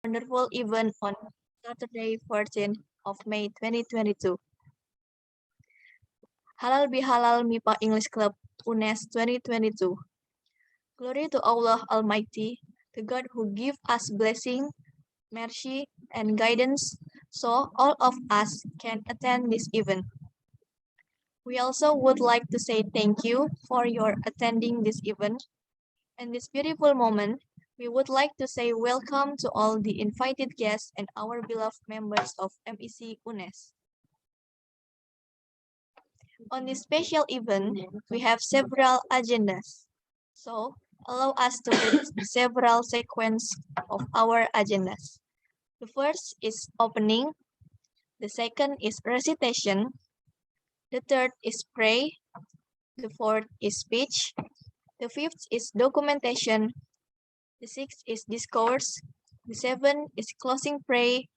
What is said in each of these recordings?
wonderful event on Saturday, 14th of May 2022. Halal Bihalal MIPA English Club UNES 2022. Glory to Allah Almighty, the God who give us blessing, mercy, and guidance so all of us can attend this event. We also would like to say thank you for your attending this event. In this beautiful moment, we would like to say welcome to all the invited guests and our beloved members of MEC UNES. On this special event, we have several agendas. So, allow us to read several sequence of our agendas. The first is opening, the second is recitation, the third is pray, the fourth is speech, the fifth is documentation, the sixth is discourse, the seventh is closing pray,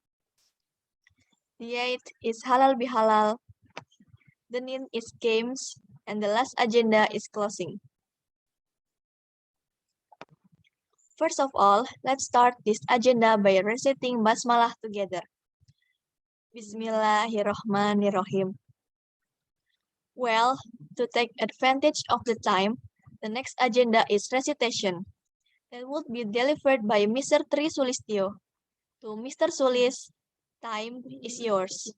the eighth is halal bihalal, the ninth is games, and the last agenda is closing. First of all, let's start this agenda by reciting basmalah together. Bismillahirrahmanirrahim. Well, to take advantage of the time, the next agenda is recitation. That would be delivered by Mr. Tri Sulistyo. To Mr. Sulis, time is yours.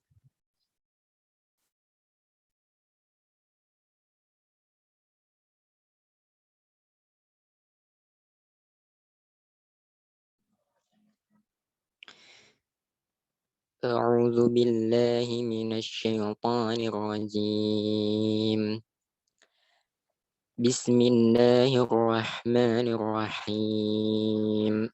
أعوذ بالله من الشيطان الرجيم بسم الله الرحمن الرحيم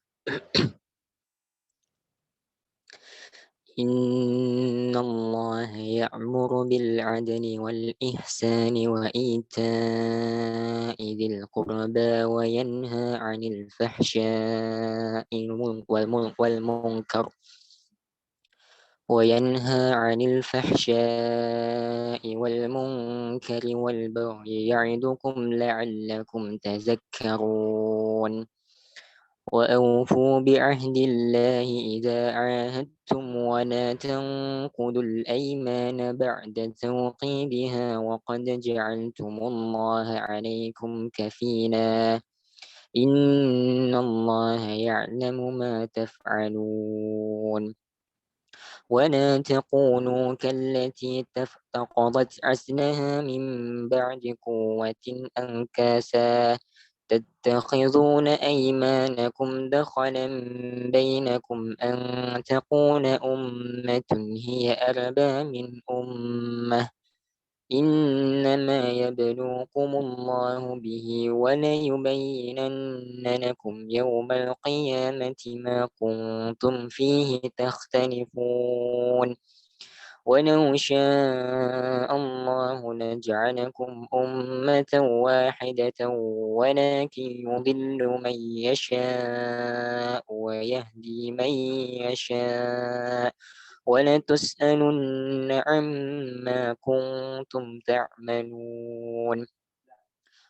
إن الله يأمر بالعدل والإحسان وإيتاء ذي القربى وينهى عن الفحشاء والمنكر والبغي يعظكم لعلكم تذكرون وأوفوا بعهد الله إذا عاهدتم ولا تنقضوا الأيمان بعد توكيدها وقد جعلتم الله عليكم كفيلا إن الله يعلم ما تفعلون ولا تكونوا كالتي نقضت غزلها من بعد قوة أنكاسا تتخذون أيمانكم دخلا بينكم أن تكون أمة هي أربى من أمة إنما يبلوكم الله به وليبينن لكم يوم القيامة ما كنتم فيه تختلفون ولو شاء الله لجعلكم أمة واحدة ولكن يضل من يشاء ويهدي من يشاء ولتسألن عما كنتم تعملون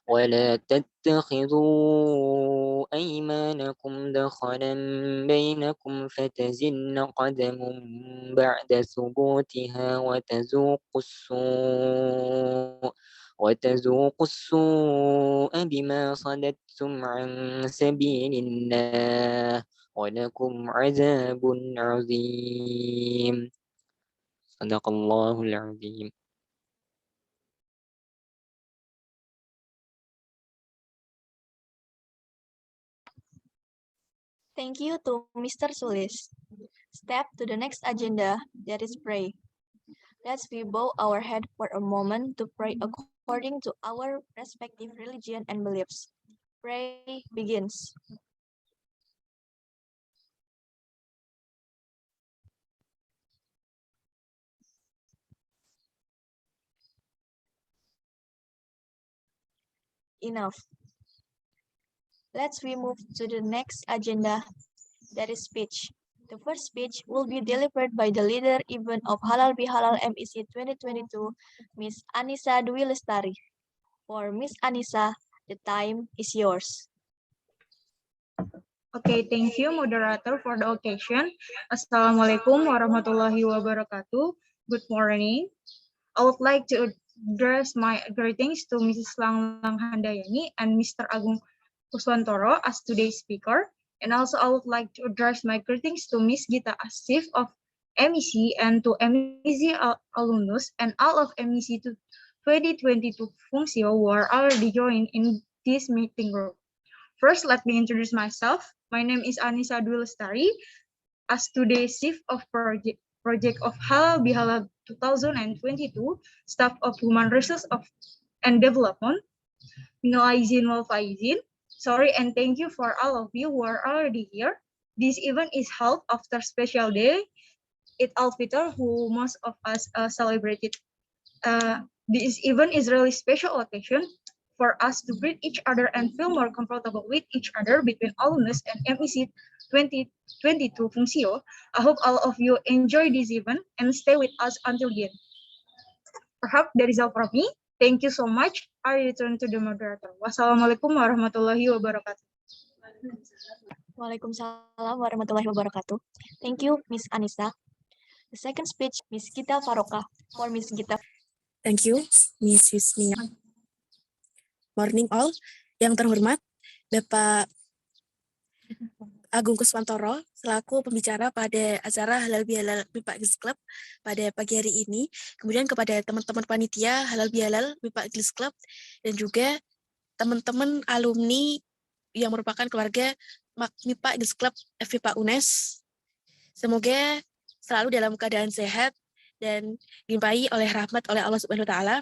ولا تتخذوا أيمانكم دخلا بينكم فتزل قدم بعد ثبوتها وتذوقوا السوء بما صددتم عن سبيل الله ولكم عذاب عظيم صدق الله العظيم. Thank you to Mr. Sulis. Step to the next agenda, that is pray. Let's we bow our head for a moment to pray according to our respective religion and beliefs. Pray begins. Enough. Let's we move to the next agenda, that is speech. The first speech will be delivered by the leader event of Halal Bihalal MEC 2022, Miss Anissa Dwi Lestari. For Miss Anissa, the time is yours. Okay, thank you, moderator, for the occasion. Assalamualaikum warahmatullahi wabarakatuh. Good morning. I would like to address my greetings to Mrs. Langlang Handayani and Mr. Agung Kuswantoro as today's speaker. And also I would like to address my greetings to Miss Gita Asif of MEC and to MEC alumnus and all of MEC 2022 Fungsio who are already joined in this meeting room. First, let me introduce myself. My name is Anissa Dwi Lestari. As today's chief of project of Halal Bihalal 2022, staff of Human Resource and Development, Minal Aizin wal Faizin. Sorry and thank you for all of you who are already here. This event is held after special day, Eid al-Fitr, who most of us celebrated. This event is really special occasion for us to greet each other and feel more comfortable with each other between alumnus and MEC 2022 Fungsio. I hope all of you enjoy this event and stay with us until the end. Perhaps that is all from me. Thank you so much. I return to the moderator. Wassalamualaikum warahmatullahi wabarakatuh. Waalaikumsalam warahmatullahi wabarakatuh. Thank you, Miss Anissa. The second speech, Miss Gita Faroka. For Miss Gita. Thank you, Miss Yusmia. Morning all. Yang terhormat, Bapak Agung Kuswantoro, selaku pembicara pada acara Halal Bihalal MIPA Girls Club pada pagi hari ini. Kemudian kepada teman-teman panitia Halal Bihalal MIPA Girls Club, dan juga teman-teman alumni yang merupakan keluarga MIPA Girls Club FIPA UNES. Semoga selalu dalam keadaan sehat dan dilimpahi oleh rahmat oleh Allah Subhanahu wa taala.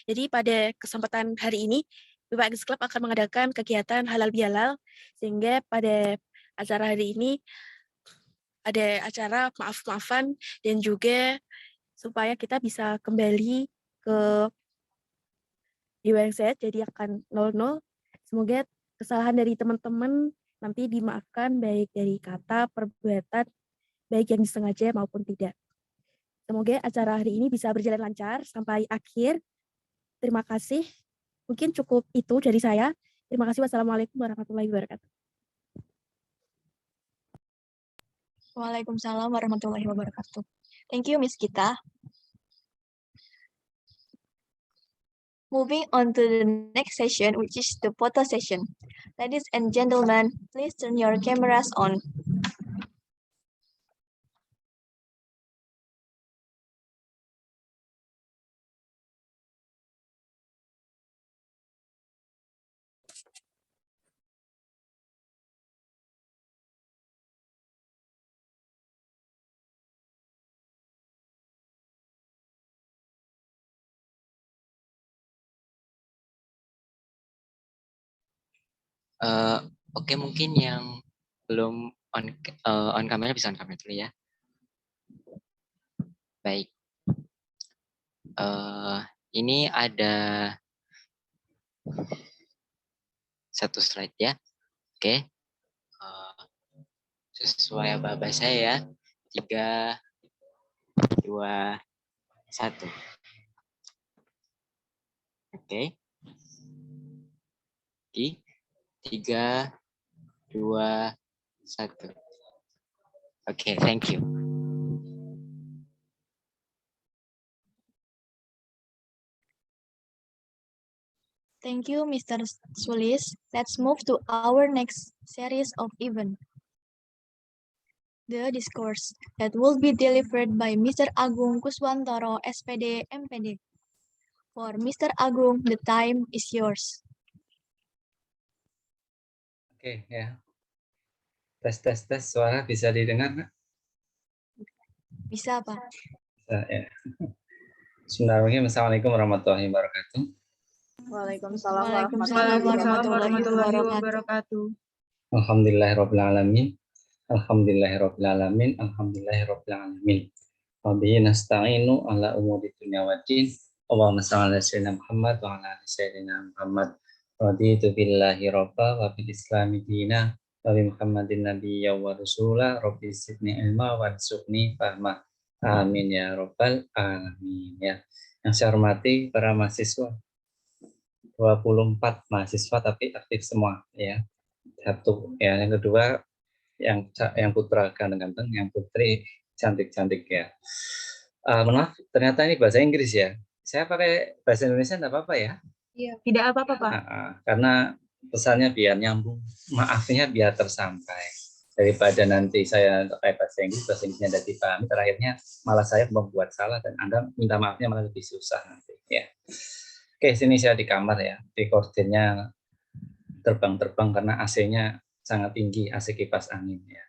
Jadi pada kesempatan hari ini MIPA Girls Club akan mengadakan kegiatan halal bihalal, sehingga pada acara hari ini ada acara maaf-maafan dan juga supaya kita bisa kembali ke jiwa yang sehat, jadi akan 0-0. Semoga kesalahan dari teman-teman nanti dimaafkan, baik dari kata, perbuatan, baik yang disengaja maupun tidak. Semoga acara hari ini bisa berjalan lancar sampai akhir. Terima kasih. Mungkin cukup itu dari saya. Terima kasih. Wassalamualaikum warahmatullahi wabarakatuh. Waalaikumsalam warahmatullahi wabarakatuh. Thank you, Miss Gita. Moving on to the next session, which is the photo session. Ladies and gentlemen, please turn your cameras on. Oke, mungkin yang belum on kamera bisa on kamera dulu ya. Baik. Ini ada satu slide ya. Oke. Sesuai aba-aba saya, 3, 2, 1. Oke. 3, 2, 1. Oke, thank you. Thank you, Mr. Sulis. Let's move to our next series of event. The discourse that will be delivered by Mr. Agung Kuswantoro, SPD, MPD. For Mr. Agung, the time is yours. Oke, ya. Tes, suara bisa didengar nggak? Bisa, Pak. Bisa, ya. Bismillahirrahmanirrahim. Assalamualaikum warahmatullahi wabarakatuh. Waalaikumsalam warahmatullahi wabarakatuh. Alhamdulillahirrahmanirrahim. Alhamdulillahirrahmanirrahim. Alhamdulillahirrahmanirrahim. Wabihi nasta'inu ala umuri dunya waddin. Allahumma shalli ala sayyidina Muhammad wa ala ali sayyidina Muhammad. Raditu billahi rabba wa bil islami dina wa bi Muhammadin nabiyya wa rasula. Rabbi zidni ilma warzuqni fahma. Amin ya rabbal alamin ya. Yang saya hormati para mahasiswa, 24 mahasiswa tapi aktif semua ya. Satu ya. Yang kedua, yang putra ganteng-ganteng, yang putri cantik-cantik ya. Mohon maaf, ternyata ini bahasa Inggris ya. Saya pakai bahasa Indonesia enggak apa-apa ya? Iya, tidak apa-apa, Pak. Karena pesannya biar nyambung, maafnya biar tersampai. Daripada nanti saya pakai bahasa Inggrisnya tidak dipahami, terakhirnya malah saya membuat salah dan Anda minta maafnya malah lebih susah nanti ya. Oke, sini saya di kamar ya, di kordennya terbang-terbang karena AC-nya sangat tinggi, AC kipas angin ya.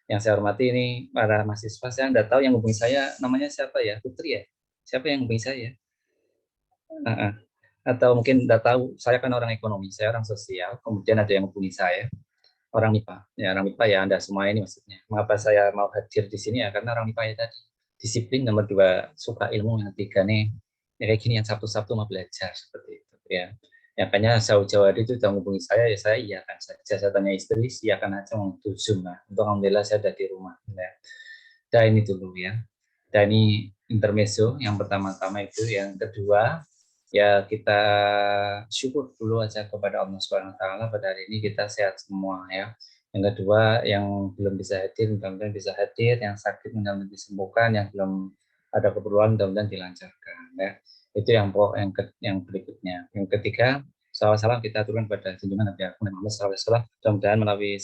Yang saya hormati ini para mahasiswa, saya enggak tahu yang hubungi saya namanya siapa ya, Putri ya? Siapa yang hubungi saya? Atau mungkin enggak tahu, saya kan orang ekonomi, saya orang sosial, kemudian ada yang hubungi saya, orang MIPA. Ya, orang MIPA ya Anda semua ini maksudnya. Mengapa saya mau hadir di sini ya, karena orang MIPA ya tadi. Disiplin nomor 2, suka ilmu, yang 3 nih, ya kayak gini, yang Sabtu-Sabtu mau belajar, seperti itu ya. Ya, makanya jauh-jauh hari itu sudah menghubungi saya, ya saya iyakan saja. Saya tanya istri, iyakan aja untuk Zoom. Untuk alhamdulillah saya ada di rumah. Ya. Dan ini dulu ya. Dan ini intermezzo, yang pertama-tama itu. Yang kedua, ya kita syukur dulu aja kepada Allah Subhanahu wa taala pada hari ini kita sehat semua ya. Yang kedua, yang belum bisa hadir mudah-mudahan bisa hadir, yang sakit mudah-mudahan disembuhkan, yang belum ada keperluan mudah-mudahan dilancarkan ya. Itu yang yang berikutnya. Yang ketiga, salam kita turun pada junjungan Nabi Muhammad SAW. Mudah-mudahan melalui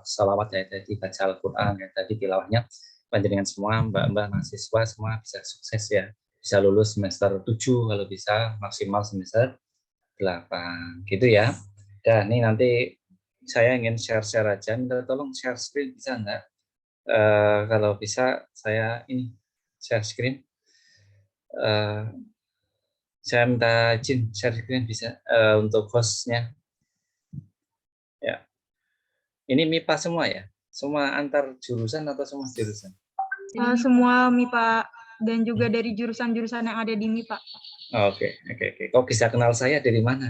salawat ya tadi baca Al-Qur'an ya tadi tilawahnya panjenengan semua mbak-mbak mahasiswa semua bisa sukses ya. Bisa lulus semester 7 kalau bisa, maksimal semester 8 gitu ya. Dan ini nanti saya ingin share aja, minta tolong share screen bisa enggak? Kalau bisa saya ini share screen. Saya minta izin share screen bisa untuk hostnya. Ya. Ini MIPA semua ya? Semua antar jurusan atau semua jurusan? Semua MIPA dan juga dari jurusan-jurusan yang ada di MIPA. Oke. Kok bisa kenal saya dari mana?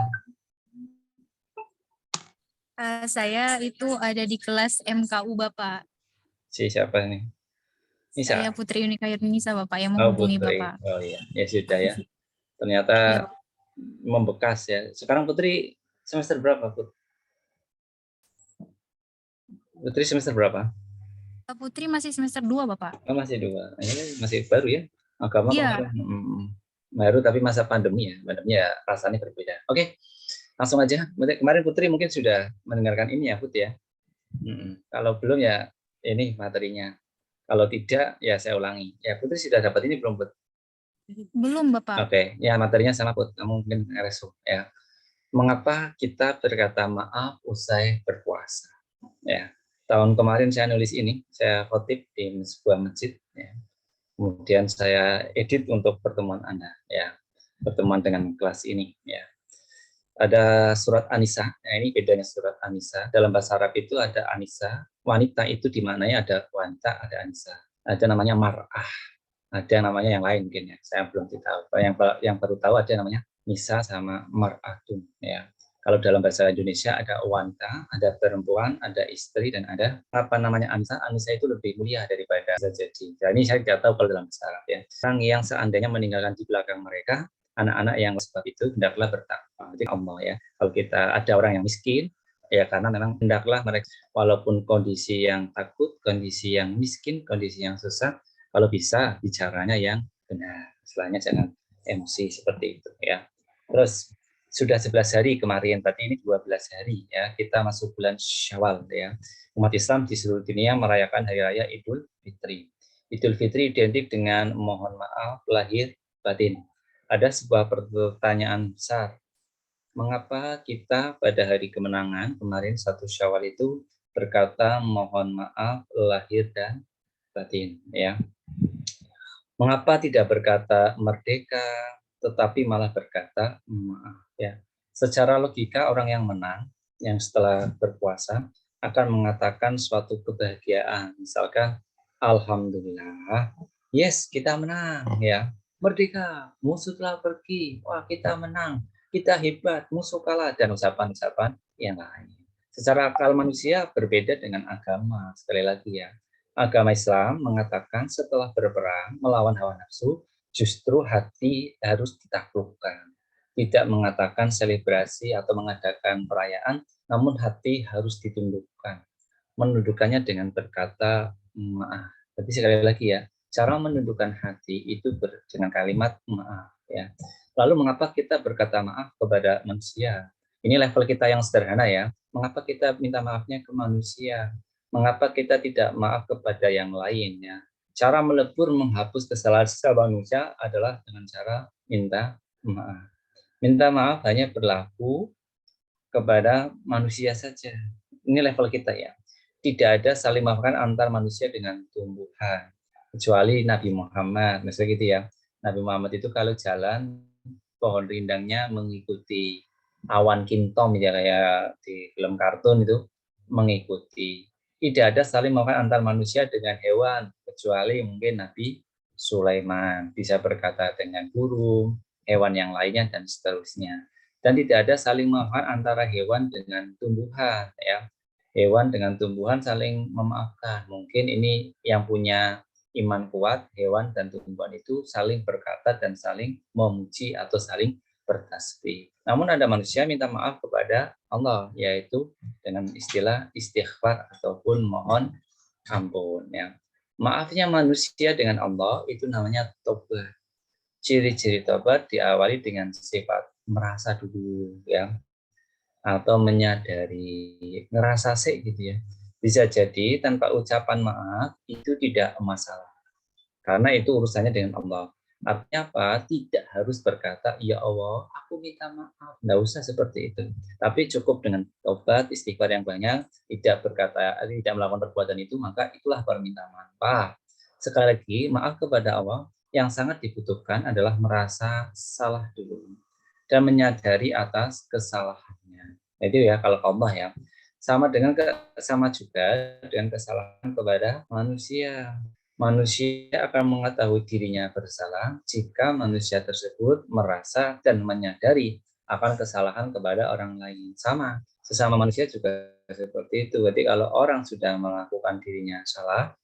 Saya itu ada di kelas MKU Bapak. Siapa nih? Nisa. Saya Putri Unika Yunisa Bapak yang menghubungi Putri. Bapak. Oh iya, ya sudah ya. Ternyata Ya. membekas ya. Sekarang Putri semester berapa, Put? Putri semester berapa? Putri masih semester 2 Bapak. Oh, masih 2. Ini masih baru ya. Agama Iya. Baru tapi masa pandemi ya. Pandemi ya rasanya berbeda. Oke. Langsung aja. Kemarin Putri mungkin sudah mendengarkan ini ya, Put ya. Kalau belum ya ini materinya. Kalau tidak ya saya ulangi. Ya Putri sudah dapat ini belum, Put? Belum Bapak. Oke. Ya materinya sama, Put. Kamu mungkin RSU ya. Mengapa kita berkata maaf usai berpuasa? Ya. Tahun kemarin saya nulis ini, saya khotib di sebuah masjid ya. Kemudian saya edit untuk pertemuan Anda ya. Pertemuan dengan kelas ini ya. Ada surat An-Nisa. Nah, ini bedanya surat An-Nisa. Dalam bahasa Arab itu ada An-Nisa. Wanita itu di mananya ada wanita, ada An-Nisa. Ada namanya mar'ah. Ada namanya yang lain mungkin ya. Saya belum tahu. Yang baru tahu ada namanya Nisa sama mar'atun ya. Kalau dalam bahasa Indonesia ada wanita, ada perempuan, ada istri, dan ada apa namanya An-Nisa. An-Nisa itu lebih mulia daripada jadi. Nah, ini saya tidak tahu kalau dalam bahasa Arab ya. Orang yang seandainya meninggalkan di belakang mereka anak-anak yang sebab itu hendaklah bertakwa. Jadi Allah ya. Kalau kita ada orang yang miskin, ya karena memang hendaklah mereka walaupun kondisi yang takut, kondisi yang miskin, kondisi yang susah, kalau bisa bicaranya yang benar. Istilahnya jangan emosi seperti itu ya. Terus sudah 11 hari kemarin, berarti ini 12 hari ya. Kita masuk bulan Syawal ya. Umat Islam di seluruh dunia merayakan hari raya Idul Fitri. Idul Fitri identik dengan mohon maaf lahir batin. Ada sebuah pertanyaan besar. Mengapa kita pada hari kemenangan kemarin 1 Syawal itu berkata mohon maaf lahir dan batin ya. Mengapa tidak berkata merdeka tetapi malah berkata maaf ya. Secara logika orang yang menang yang setelah berpuasa akan mengatakan suatu kebahagiaan. Misalkan alhamdulillah, yes kita menang ya. Merdeka, musuh telah pergi. Wah, kita menang. Kita hebat, musuh kalah, dan ucapan-ucapan yang lain. Secara akal manusia berbeda dengan agama. Sekali lagi ya. Agama Islam mengatakan setelah berperang melawan hawa nafsu, justru hati harus ditaklukkan. Tidak mengatakan selebrasi atau mengadakan perayaan, namun hati harus ditundukkan. menundukkannya dengan berkata maaf. Tapi sekali lagi ya, cara menundukkan hati itu dengan kalimat maaf ya. Lalu mengapa kita berkata maaf kepada manusia? Ini level kita yang sederhana ya. Mengapa kita minta maafnya ke manusia? Mengapa kita tidak maaf kepada yang lain ya? Cara melebur menghapus kesalahan sesama manusia adalah dengan cara minta maaf. Minta maaf hanya berlaku kepada manusia saja. Ini level kita ya. Tidak ada saling maafkan antar manusia dengan tumbuhan. Kecuali Nabi Muhammad, misalnya gitu ya. Nabi Muhammad itu kalau jalan, pohon rindangnya mengikuti awan kintom ya, kayak di film kartun itu mengikuti. Tidak ada saling maafkan antar manusia dengan hewan, kecuali mungkin Nabi Sulaiman bisa berkata dengan burung, hewan yang lainnya dan seterusnya. Dan tidak ada saling memaafkan antara hewan dengan tumbuhan ya. Hewan dengan tumbuhan saling memaafkan. Mungkin ini yang punya iman kuat, hewan dan tumbuhan itu saling berkata dan saling memuji atau saling bertasbih. Namun ada manusia minta maaf kepada Allah, yaitu dengan istilah istighfar ataupun mohon ampun ya. Maafnya manusia dengan Allah itu namanya tobat. Ciri-ciri tobat diawali dengan sifat merasa dulu ya, atau menyadari, ngerasa sih gitu ya. Bisa jadi tanpa ucapan maaf itu tidak masalah, karena itu urusannya dengan Allah. Artinya apa? Tidak harus berkata, ya Allah, aku minta maaf. Nggak usah seperti itu. Tapi cukup dengan tobat, istighfar yang banyak, tidak berkata, tidak melakukan perbuatan itu, maka itulah permintaan maaf. Sekali lagi, maaf kepada Allah yang sangat dibutuhkan adalah merasa salah dulu dan menyadari atas kesalahannya. Itu ya kalau Allah ya. Sama juga dengan kesalahan kepada manusia. Manusia akan mengetahui dirinya bersalah jika manusia tersebut merasa dan menyadari akan kesalahan kepada orang lain. Sama, sesama manusia juga seperti itu. Jadi kalau orang sudah melakukan dirinya salah,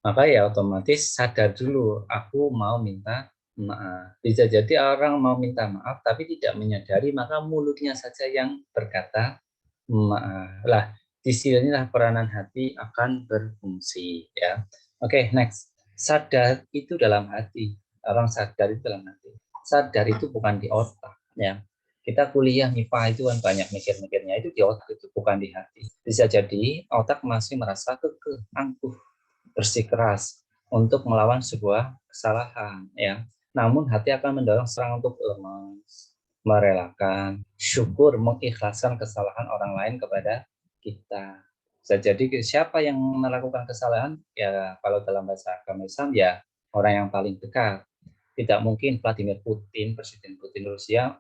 maka ya otomatis sadar dulu, aku mau minta maaf. Bisa jadi orang mau minta maaf tapi tidak menyadari, maka mulutnya saja yang berkata maaf. Lah, di sinilah peranan hati akan berfungsi ya. Oke, next. Sadar itu dalam hati. Orang sadar itu dalam hati. Sadar itu bukan di otak ya. Kita kuliah MIPA itu kan banyak mikir-mikirnya, itu di otak, itu bukan di hati. Bisa jadi otak masih merasa kekeh, angkuh, bersikeras untuk melawan sebuah kesalahan ya. Namun hati akan mendorong serang untuk lemas, merelakan, syukur, mengikhlaskan kesalahan orang lain kepada kita. Bisa jadi siapa yang melakukan kesalahan, ya kalau dalam bahasa agama Islam ya orang yang paling dekat. Tidak mungkin Vladimir Putin, Presiden Putin Rusia,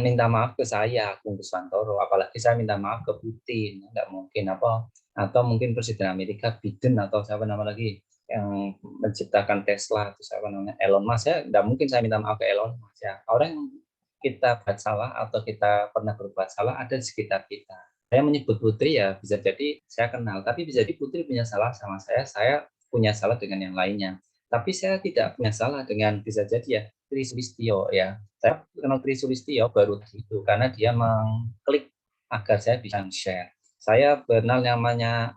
minta maaf ke saya, Agung Guswantoro, apalagi saya minta maaf ke Putin, nggak mungkin apa. Atau mungkin Presiden Amerika Biden atau siapa nama lagi yang menciptakan Tesla atau siapa namanya Elon Musk, ya nggak mungkin saya minta maaf ke Elon Musk ya. Orang yang kita buat salah atau kita pernah berbuat salah ada di sekitar kita. Saya menyebut Putri ya bisa jadi saya kenal, tapi bisa jadi Putri punya salah sama saya punya salah dengan yang lainnya. Tapi saya tidak punya salah dengan bisa jadi ya Tri Sulistyo ya. Saya kenal Tri Sulistyo baru itu karena dia mengklik agar saya bisa share. Saya kenal namanya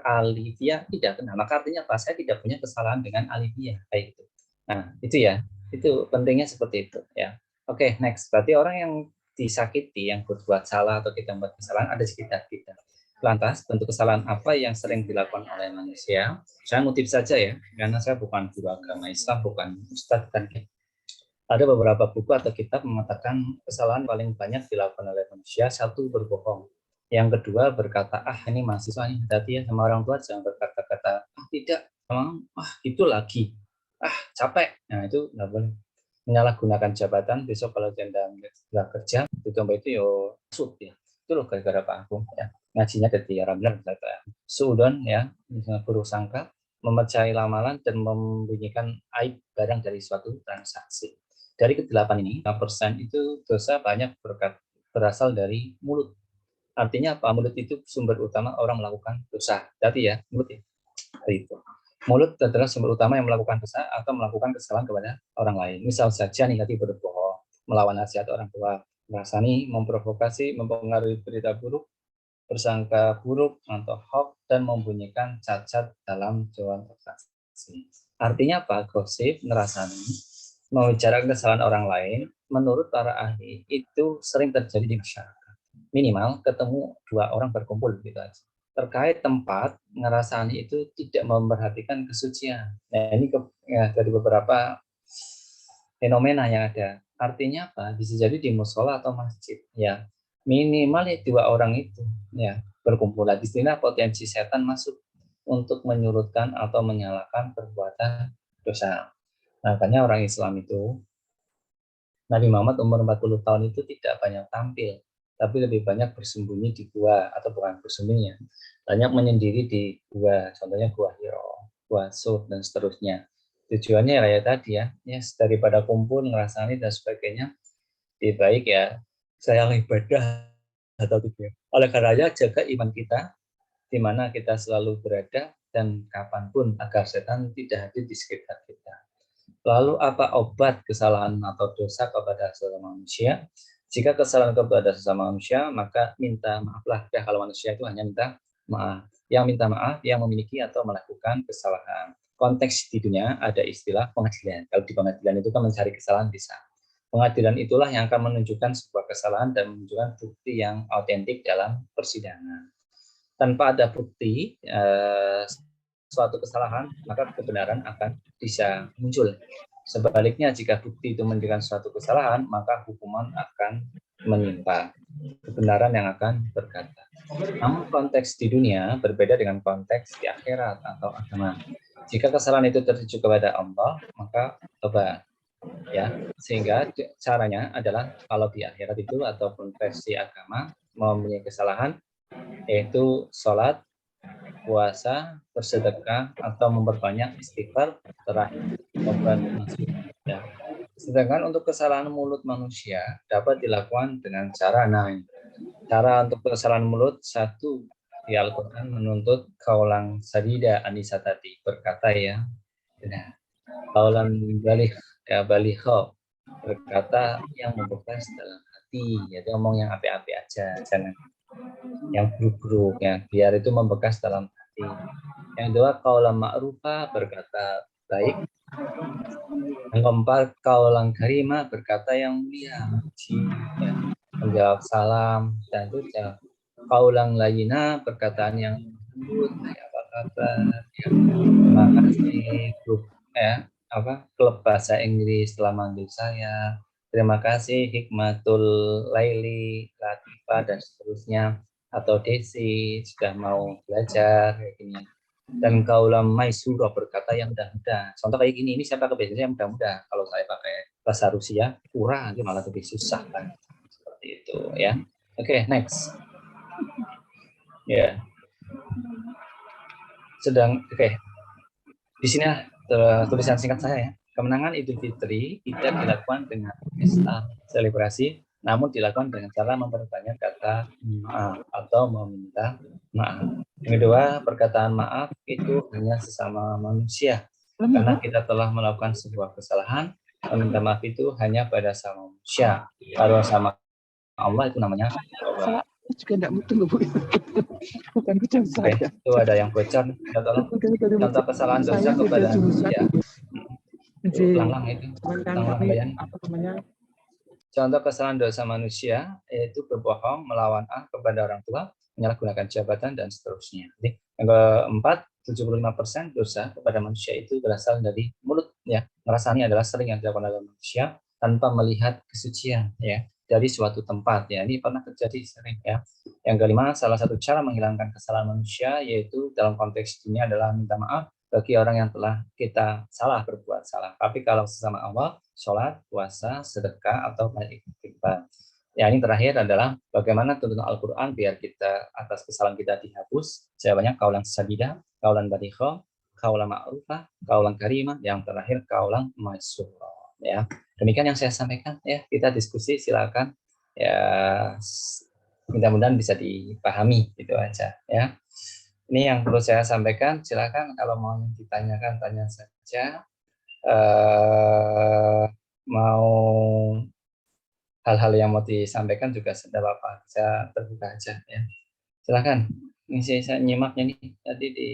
Alivia tidak kenal. Maka artinya apa? Saya tidak punya kesalahan dengan Alivia kayak gitu. Nah, itu ya. Itu pentingnya seperti itu ya. Oke, next. Berarti orang yang disakiti, yang berbuat salah atau kita membuat kesalahan ada di sekitar kita. Lantas, bentuk kesalahan apa yang sering dilakukan oleh manusia? Saya ngutip saja ya, karena saya bukan guru agama Islam, bukan ustadz dan ada beberapa buku atau kitab mengatakan kesalahan paling banyak dilakukan oleh manusia. Satu, berbohong. Yang kedua, berkata, ini mahasiswa nih, hati ya sama orang tua, jangan berkata-kata, tidak, itu lagi, capek. Nah, itu nggak boleh. Menyalahgunakan jabatan, besok kalau janda nggak kerja, itu yo sud ya. Itu loh gara-gara Pak Agung ya. Ngajinya jadi Ramlan, suudon ya, misalnya buruk sangka, memecah lamalan dan membunyikan aib barang dari suatu transaksi. Dari ke-8 ini, 5% itu dosa banyak berasal dari mulut. Artinya apa? Mulut itu sumber utama orang melakukan dosa. Jadi ya, mulut ya. Itu. Mulut adalah sumber utama yang melakukan dosa atau melakukan kesalahan kepada orang lain. Misal saja nih tadi berbohong, melawan nasihat orang tua, merasani, memprovokasi, mempengaruhi berita buruk, bersangka buruk atau hoax, dan membunyikan cacat dalam jawaban transaksi. Artinya apa? Gosip, nerasani, membicarakan kesalahan orang lain, menurut para ahli itu sering terjadi di masyarakat. Minimal ketemu dua orang berkumpul gitu aja. Terkait tempat, ngerasani itu tidak memperhatikan kesucian. Nah, ini dari beberapa fenomena yang ada. Artinya apa? Bisa jadi di musola atau masjid. Ya, minimal ya dua orang itu ya berkumpul. Di sini potensi setan masuk untuk menyurutkan atau menyalahkan perbuatan dosa. Makanya orang Islam itu, Nabi Muhammad umur 40 tahun itu tidak banyak tampil, tapi lebih banyak bersembunyi di gua, atau bukan bersembunyi, banyak menyendiri di gua, contohnya gua Hiro, gua Sur, dan seterusnya. Tujuannya kayak tadi ya, daripada kumpul, ngerasani, dan sebagainya, lebih baik ya saya ibadah atau tidak. Oleh karenanya jaga iman kita, di mana kita selalu berada, dan kapanpun agar setan tidak hadir di sekitar kita. Lalu apa obat kesalahan atau dosa kepada sesama manusia? Jika kesalahan kepada sesama manusia, maka minta maaflah. Ya, kalau manusia itu hanya minta maaf. Yang minta maaf yang memiliki atau melakukan kesalahan. Konteks di dunia ada istilah pengadilan. Kalau di pengadilan itu kan mencari kesalahan bisa. Pengadilan itulah yang akan menunjukkan sebuah kesalahan dan menunjukkan bukti yang autentik dalam persidangan. Tanpa ada bukti suatu kesalahan, maka kebenaran akan bisa muncul. Sebaliknya, jika bukti itu menunjukkan suatu kesalahan, maka hukuman akan menimpa. Kebenaran yang akan berkata. Namun konteks di dunia berbeda dengan konteks di akhirat atau agama. Jika kesalahan itu tertuju kepada Allah, maka tobat. Ya, sehingga caranya adalah kalau di akhirat itu ataupun versi agama mempunyai kesalahan, yaitu sholat, puasa, bersedekah, atau memperbanyak istighfar, terakhir tobat nasuh. Ya. Sedangkan untuk kesalahan mulut manusia dapat dilakukan dengan cara cara untuk kesalahan mulut, satu, di Al-Quran menuntut kaulang sadida anisatati, berkata ya, kaulang baligho, berkata yang membekas dalam hati, yaitu ngomong yang api-api aja, jangan yang buruk-buruk ya, biar itu membekas dalam hati. Yang kedua, kaulan ma'rufa, berkata baik. Yang keempat, kaulan karima, berkata yang mulia, ya, menjawab salam, dan itu ya, kaulan layina, perkataan yang lembut, apa kabar, ya, terima kasih, grup, ya, klub bahasa Inggris telah manggil saya, terima kasih Hikmatul Laili, Latifah, dan seterusnya, atau Desi sudah mau belajar kayak gini. Dan kaulam maisuro, berkata yang mudah-mudah. Contoh kayak gini, ini saya pakai biasanya yang mudah-mudah. Kalau saya pakai bahasa Rusia, kurang, nanti malah lebih susah kan. Seperti itu ya. Oke, next. Ya. Di sini tulisan singkat saya ya. Kemenangan Idul Fitri tidak dilakukan dengan pesta selebrasi, namun dilakukan dengan cara memperbanyak kata maaf atau meminta maaf. Yang kedua, perkataan maaf itu hanya sesama manusia. Karena kita telah melakukan sebuah kesalahan, meminta maaf itu hanya pada sama manusia. Kalau sama Allah itu namanya Allah. Juga tidak mutu loh, Bu. Bukan bidang saya. Itu ada yang bocor. Contoh kesalahan dosa kepada manusia. Ulang-ulang itu. Contoh kesalahan dosa manusia yaitu berbohong, melawan kepada orang tua, menyalahgunakan jabatan, dan seterusnya. Jadi, yang keempat, 75% dosa kepada manusia itu berasal dari mulut. Ya, ngerasani adalah sering yang dilakukan oleh manusia tanpa melihat kesucian ya dari suatu tempat. Ya, ini pernah terjadi sering ya. Yang kelima, salah satu cara menghilangkan kesalahan manusia yaitu dalam konteks ini adalah minta maaf bagi orang yang telah kita berbuat salah. Tapi kalau sesama Allah, sholat, puasa, sedekah, atau istighfar. Ya, ini terakhir adalah bagaimana tuntunan Al-Quran biar kita atas kesalahan kita dihapus. Jawabannya kaulan sadida, kaulan baligho, kaulan ma'rufah, kaulan karimah, yang terakhir kaulan masyurah. Ya, demikian yang saya sampaikan. Ya, kita diskusi, silakan. Ya, mudah-mudahan bisa dipahami gitu aja. Ya. Ini yang perlu saya sampaikan. Silakan kalau mau ditanyakan, tanya saja. Mau hal-hal yang mau disampaikan juga tidak apa-apa. Saya terbuka aja ya. Silakan. Ini saya nyimaknya nih. Tadi di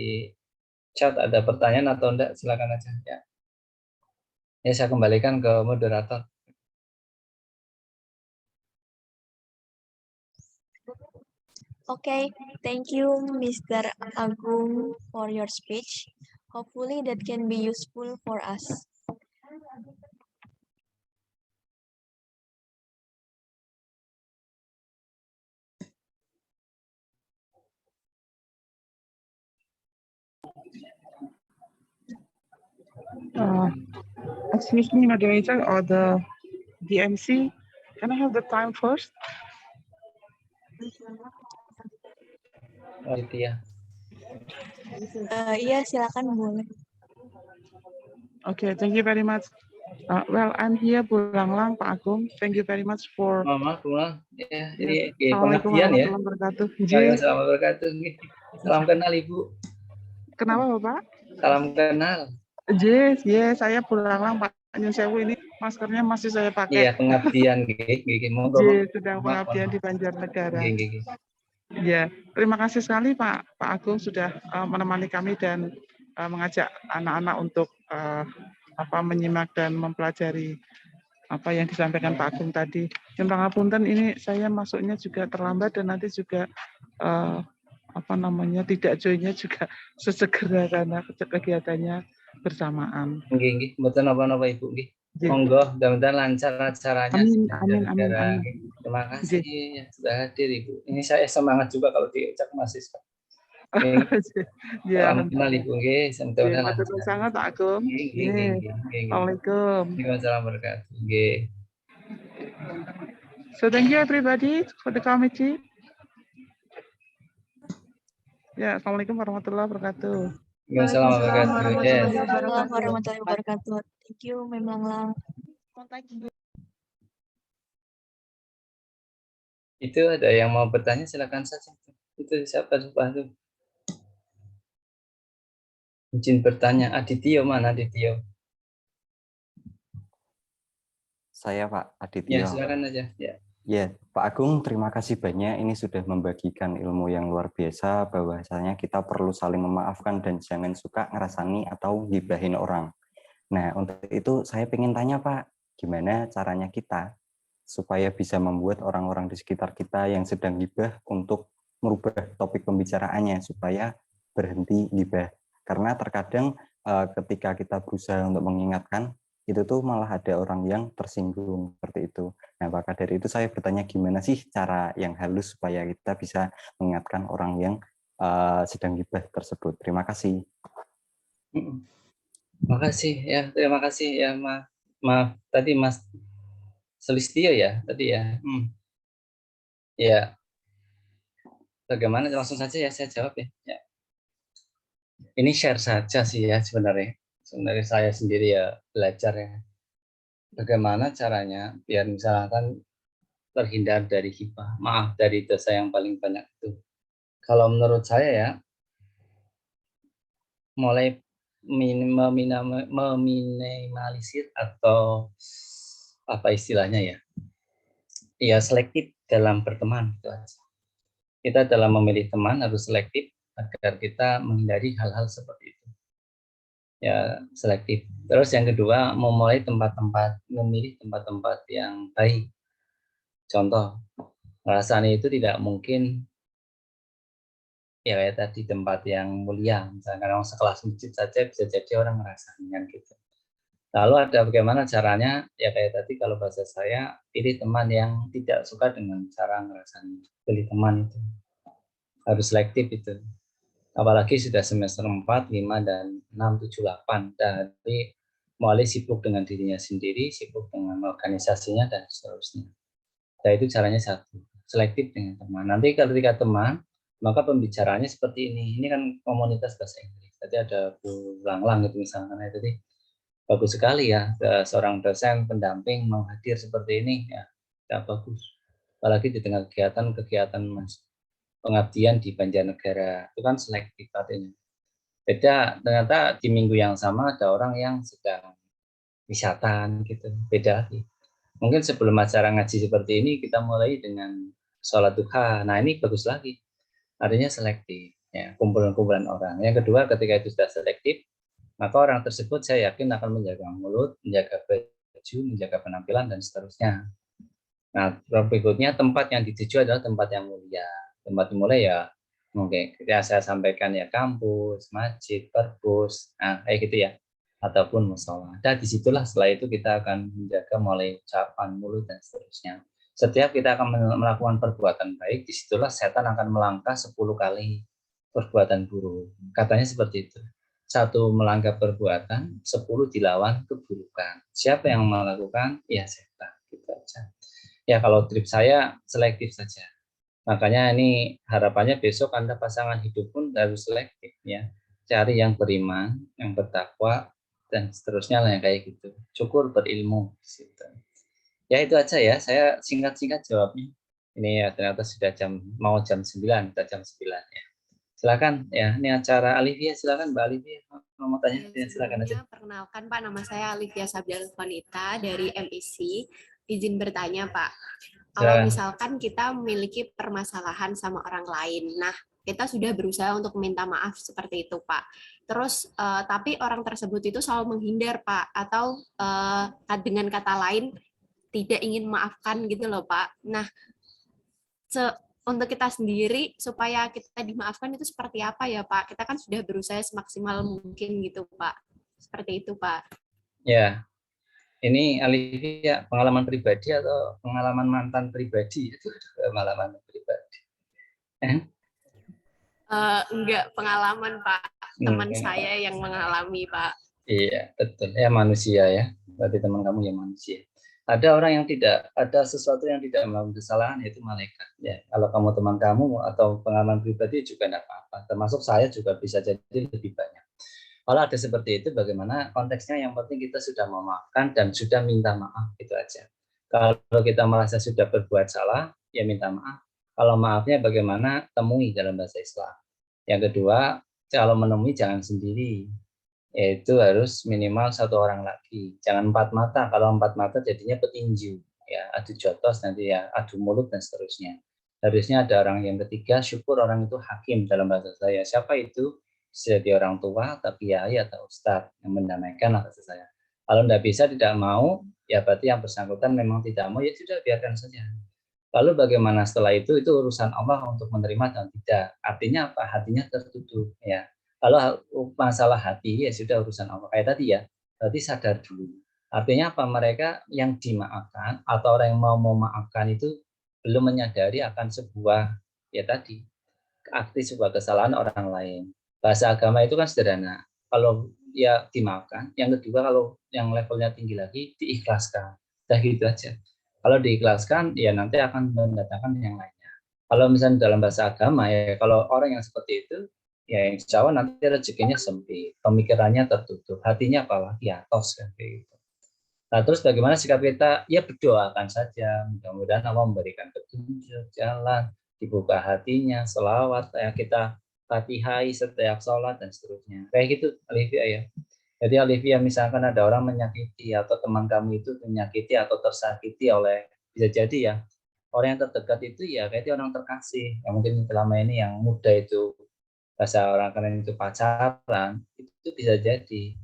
chat ada pertanyaan atau enggak? Silakan aja. Ya. Ya, saya kembalikan ke moderator. Okay, thank you, Mr. Agung, for your speech. Hopefully that can be useful for us. Excuse me, moderator or the DMC. Can I have the time first? Oh, itu ya. Iya, silakan boleh. Okay, thank you very much. Well, I'm here, Bu Langlang, Pak Agung. Thank you very much for. Mama pulang. Ya, Yes. ini Assalamualaikum pengabdian ya. warahmatullahi wabarakatuh. Waalaikumsalam warahmatullahi wabarakatuh. Salam kenal Ibu. Kenapa Bapak? Salam kenal. Yes, saya Bu Langlang, Pak Nyun Sewu, ini maskernya masih saya pakai. Iya, pengabdian gigi. Monggo. Yes, sedang pengabdian di Banjarnegara. Gigi. Ya, terima kasih sekali Pak Agung sudah menemani kami dan mengajak anak-anak untuk menyimak dan mempelajari apa yang disampaikan Pak Agung tadi. Yang pangapunten ini saya masuknya juga terlambat dan nanti juga tidak joinnya juga sesegera karena kegiatannya bersamaan. Nggih, mboten napa-napa Ibu nggih. Nggih. Monggo, mudah-mudahan lancar acaranya. Amin. Terima kasih ya, sudah hadir Ibu. Ini saya semangat juga kalau diajak mahasiswa. Ya, Salam kenal Ibu nggih, mudah-mudahan lancar. matur sangat Pak Agung. Nggih. Assalamualaikum. Waalaikumsalam warahmatullahi wabarakatuh. Nggih. So thank you everybody for the committee. Ya, Assalamualaikum warahmatullahi wabarakatuh. Waalaikumsalam warahmatullahi wabarakatuh. Yes. Waalaikumsalam warahmatullahi wabarakatuh. Thank you, Mem Langlang. Itu ada yang mau bertanya, silakan saja. Itu siapa tuh? Izin bertanya, Adityo mana Adityo? Saya Pak Ya, Adityo. silakan aja. Ya. Ya, Pak Agung, terima kasih banyak. Ini sudah membagikan ilmu yang luar biasa, bahwasanya kita perlu saling memaafkan dan jangan suka ngerasani atau gibahin orang. Nah, untuk itu saya ingin tanya Pak, gimana caranya kita supaya bisa membuat orang-orang di sekitar kita yang sedang gibah untuk merubah topik pembicaraannya supaya berhenti gibah. Karena terkadang ketika kita berusaha untuk mengingatkan, itu tuh malah ada orang yang tersinggung seperti itu. Nah, maka dari itu saya bertanya gimana sih cara yang halus supaya kita bisa mengingatkan orang yang sedang gibah tersebut. Terima kasih. Terima kasih ya, maaf tadi Mas Selistio ya tadi ya. Ya. Bagaimana langsung saja ya saya jawab ya. Ini share saja sih ya sebenarnya. Sebenarnya saya sendiri ya belajar ya. Bagaimana caranya biar misalkan terhindar dari hibah, dari dosa yang paling banyak itu. Kalau menurut saya ya, mulai meminimalisir atau apa istilahnya ya, ya selektif dalam berteman. Kita dalam memilih teman harus selektif agar kita menghindari hal-hal seperti itu. Ya, selektif. Terus yang kedua, memilih tempat-tempat yang baik. Contoh, ngerasani itu tidak mungkin ya kayak tadi tempat yang mulia. Misalkan orang sekelas masjid saja bisa jadi orang ngerasani kan gitu. Lalu ada bagaimana caranya? Ya kayak tadi kalau bahasa saya, pilih teman yang tidak suka dengan cara ngerasani. Pilih teman itu. Harus selektif itu. Apalagi sudah semester 4, 5, dan 6, 7, 8. Jadi mulai sibuk dengan dirinya sendiri, sibuk dengan organisasinya, dan seterusnya. Nah, itu caranya satu, selektif dengan teman. Nanti ketika teman, maka pembicaraannya seperti ini. Ini kan komunitas bahasa Inggris. Tadi ada Bu Langlang gitu misalnya. Jadi bagus sekali ya, seorang dosen pendamping mau hadir seperti ini. Ya bagus. Apalagi di tengah kegiatan pengabdian di Banjarnegara. Itu kan selektif artinya. Beda ternyata di minggu yang sama ada orang yang sedang wisatan gitu. Beda lagi. Mungkin sebelum acara ngaji seperti ini kita mulai dengan sholat duha. Nah ini bagus lagi. artinya selektif, ya, kumpulan-kumpulan orang. Yang kedua, ketika itu sudah selektif, maka orang tersebut saya yakin akan menjaga mulut, menjaga baju, menjaga penampilan, dan seterusnya. Nah, berikutnya tempat yang dituju adalah tempat yang mulia. Tempat yang mulia ya mungkin ya saya sampaikan ya kampus, masjid, perpus, nah kayak gitu ya, ataupun musola. Dan disitulah setelah itu kita akan menjaga mulai ucapan, mulut, dan seterusnya. Setiap kita akan melakukan perbuatan baik, disitulah setan akan melangkah 10 kali perbuatan buruk. Katanya seperti itu. Satu melangkah perbuatan, 10 dilawan keburukan. Siapa yang melakukan? Ya setan. Gitu aja. Ya kalau trip saya selektif saja. Makanya ini harapannya besok Anda pasangan hidup pun harus selektif ya. Cari yang beriman, yang bertakwa, dan seterusnya lah yang kayak gitu. Syukur berilmu. Gitu. Ya itu aja ya, saya singkat-singkat jawabnya. Ini ya ternyata sudah mau jam 9, kita jam 9 ya. Silakan ya, ini acara Alivia, silakan Mbak Alivia. Mau tanya, ya, silakan aja. Sebelumnya, perkenalkan Pak, nama saya Alivia Sabdal Vanita dari MIC. Izin bertanya Pak, kalau Silakan. misalkan kita memiliki permasalahan sama orang lain, nah kita sudah berusaha untuk meminta maaf seperti itu Pak. Terus tapi orang tersebut itu selalu menghindar Pak, atau dengan kata lain tidak ingin memaafkan gitu loh Pak. Nah, untuk kita sendiri supaya kita dimaafkan itu seperti apa ya Pak? Kita kan sudah berusaha semaksimal mungkin gitu Pak. Seperti itu Pak. Ya, ini Alivia pengalaman pribadi atau pengalaman mantan pribadi? Itu pengalaman pribadi. Enggak pengalaman Pak. Teman Oke. saya yang mengalami Pak. Iya, betul. Ya manusia ya. Berarti teman kamu ya manusia. Ada orang yang tidak, ada sesuatu yang tidak melakukan kesalahan, yaitu malaikat. Ya, kalau kamu teman kamu atau pengalaman pribadi juga tidak apa-apa. Termasuk saya juga bisa jadi lebih banyak. Kalau ada seperti itu, bagaimana konteksnya? Yang penting kita sudah memaafkan dan sudah minta maaf, itu aja. Kalau kita merasa sudah berbuat salah, ya minta maaf. Kalau maafnya bagaimana? Temui dalam bahasa Islam. Yang kedua, kalau menemui jangan sendiri, yaitu harus minimal 1 orang lagi. Jangan 4 mata. Kalau 4 mata jadinya petinju, ya adu jotos nanti ya, adu mulut dan seterusnya. Harusnya ada orang yang ketiga. Syukur orang itu hakim dalam bahasa saya. Siapa itu? Jadi orang tua, atau kiai atau ustadz yang mendamaikan bahasa saya. Kalau tidak bisa, tidak mau, ya berarti yang bersangkutan memang tidak mau, ya sudah biarkan saja. Lalu bagaimana setelah itu urusan Allah untuk menerima dan tidak. Artinya apa? Hatinya tertutup ya. Kalau masalah hati ya sudah urusan Allah. Kayak tadi ya, berarti sadar dulu. Artinya apa? Mereka yang dimaafkan atau orang yang mau memaafkan itu belum menyadari akan sebuah ya tadi aktif sebuah kesalahan orang lain. Bahasa agama itu kan sederhana. Kalau ya dimaafkan. Yang kedua kalau yang levelnya tinggi lagi diikhlaskan. Udah gitu aja. Kalau diikhlaskan ya nanti akan mendatangkan yang lainnya. Kalau misalnya dalam bahasa agama ya kalau orang yang seperti itu ya insya Allah nanti rezekinya sempit, pemikirannya tertutup, hatinya apalagi atos kan kayak gitu. Nah terus bagaimana sikap kita? Ya berdoakan saja, mudah-mudahan Allah memberikan petunjuk jalan, dibuka hatinya, selawat ya kita fatihai setiap sholat dan seterusnya. Kayak gitu Alivia ya. Jadi Alivia misalkan ada orang menyakiti atau teman kamu itu menyakiti atau tersakiti oleh, bisa jadi ya orang yang terdekat itu ya kayaknya orang terkasih. Yang mungkin selama ini yang muda itu bahasa orang kalian itu pacaran, itu bisa jadi.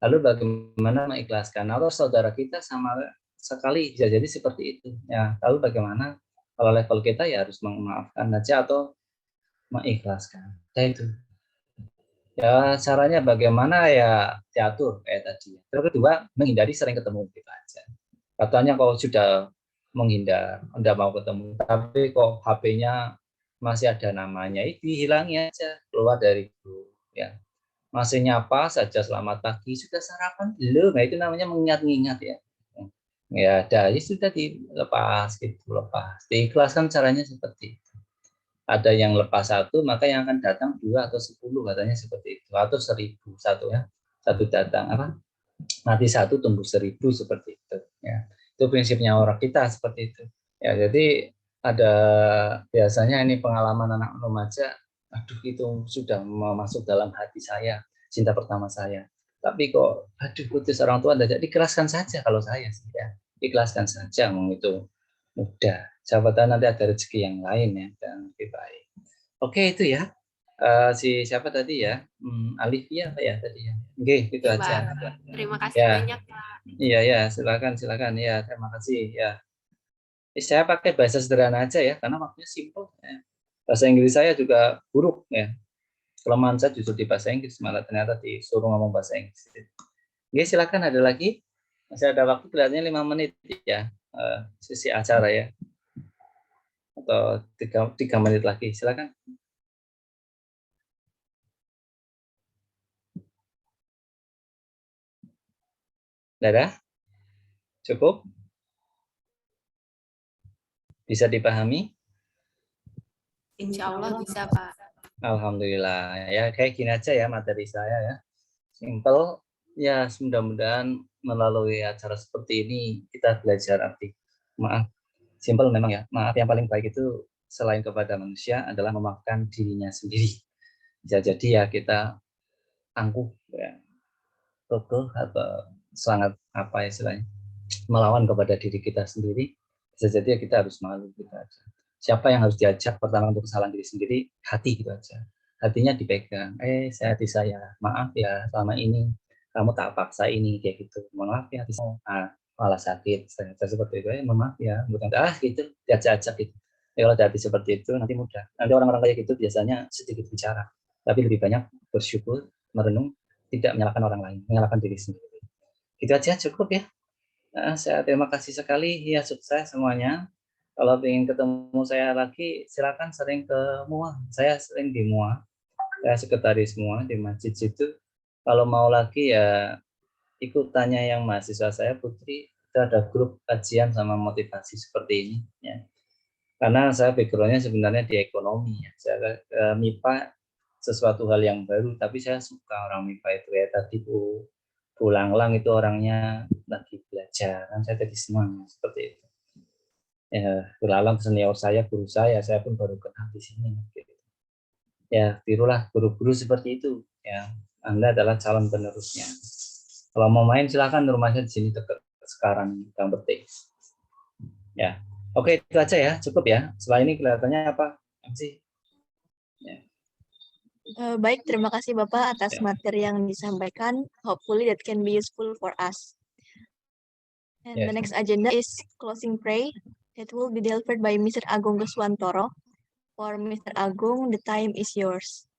Lalu bagaimana mengikhlaskan? Atau saudara kita sama sekali bisa jadi seperti itu. Ya, lalu bagaimana? Kalau level kita ya harus memaafkan saja atau mengikhlaskan. Nah, itu. Ya caranya bagaimana ya diatur kayak tadi. Terus kedua menghindari sering ketemu kita aja. Katanya kalau sudah menghindar, tidak mau ketemu, tapi kok HP-nya masih ada namanya, itu hilangnya aja, keluar dari grup. Ya masih nyapa saja selamat pagi, sudah sarapan belum? Nah itu namanya mengingat-ingat ya. Ya dari sudah dilepas gitu, lepas. Diikhlaskan caranya seperti itu. Ada yang lepas 1, maka yang akan datang 2 atau 10 katanya seperti itu, atau 1000 satu ya, satu datang apa? Mati 1 tumbuh 1000 seperti itu. Ya itu prinsipnya orang kita seperti itu. Ya jadi ada biasanya ini pengalaman anak remaja, aduh itu sudah masuk dalam hati saya, cinta pertama saya. Tapi kok aduh putus orang tua, jadi ikhlaskan saja kalau saya sih ya. Ikhlaskan saja itu mudah. Siapa tahu nanti ada rezeki yang lain ya dan lebih baik. Oke, itu ya. Si siapa tadi ya? Alivia apa ya tadi ya? Oke, itu Iya, aja. Pak. Terima kasih Ya, banyak, Pak. iya ya, silakan ya. Terima kasih ya. Saya pakai bahasa sederhana aja ya, karena waktunya simple. Ya. Bahasa Inggris saya juga buruk ya. Kelemahan saya justru di bahasa Inggris, malah ternyata disuruh ngomong bahasa Inggris. Oke, silakan ada lagi. Masih ada waktu kelihatannya 5 menit ya, sisi acara ya. Atau 3 menit lagi, silakan. Dadah? Cukup? Bisa dipahami? Insya Allah bisa, Pak. Alhamdulillah. Ya, kayak gini aja ya materi saya ya. Simple. Ya, mudah-mudahan melalui acara seperti ini kita belajar arti. Maaf, simple memang ya. Maaf yang paling baik itu selain kepada manusia adalah memaafkan dirinya sendiri. Bisa jadi ya kita angkuh ya, kokoh atau sangat apa istilahnya melawan kepada diri kita sendiri, bisa jadi ya kita harus malu gitu aja. Siapa yang harus diajak pertama untuk kesalahan diri sendiri? Hati gitu aja. Hatinya dipegang. Hati saya, maaf ya selama ini kamu tak paksa ini kayak gitu. Mohon maaf ya hati saya. Malah sakit. Saya seperti itu. Mohon maaf ya. Bukan gitu. Diajak-ajak gitu. Ya, kalau hati seperti itu nanti mudah. Nanti orang-orang kayak gitu biasanya sedikit bicara, tapi lebih banyak bersyukur, merenung, tidak menyalahkan orang lain, menyalahkan diri sendiri. Gitu aja cukup ya. Saya terima kasih sekali, ya sukses semuanya. Kalau ingin ketemu saya lagi, silakan sering ke MUA. Saya sering di MUA, saya sekretaris MUA di masjid situ. Kalau mau lagi ya ikut tanya yang mahasiswa saya, Putri, itu ada grup kajian sama motivasi seperti ini. Ya. Karena saya background-nya sebenarnya di ekonomi. Ya. Saya MIPA sesuatu hal yang baru, tapi saya suka orang MIPA itu ya tadi Bu Langlang itu orangnya lagi belajar, kan saya tadi semangat seperti itu. Ya, Bu Langlang senior saya, guru saya pun baru kenal di sini. Gitu. Ya, tirulah guru-guru seperti itu. Ya, Anda adalah calon penerusnya. Kalau mau main silakan rumahnya di sini dekat sekarang Gang Betik. Ya, oke itu aja ya, cukup ya. Setelah ini kelihatannya apa? MC? Ya. Baik, terima kasih Bapak atas Ya. materi yang disampaikan. Hopefully that can be useful for us. And Yes. the next agenda is closing prayer. It will be delivered by Mr. Agung Guswantoro. For Mr. Agung, the time is yours.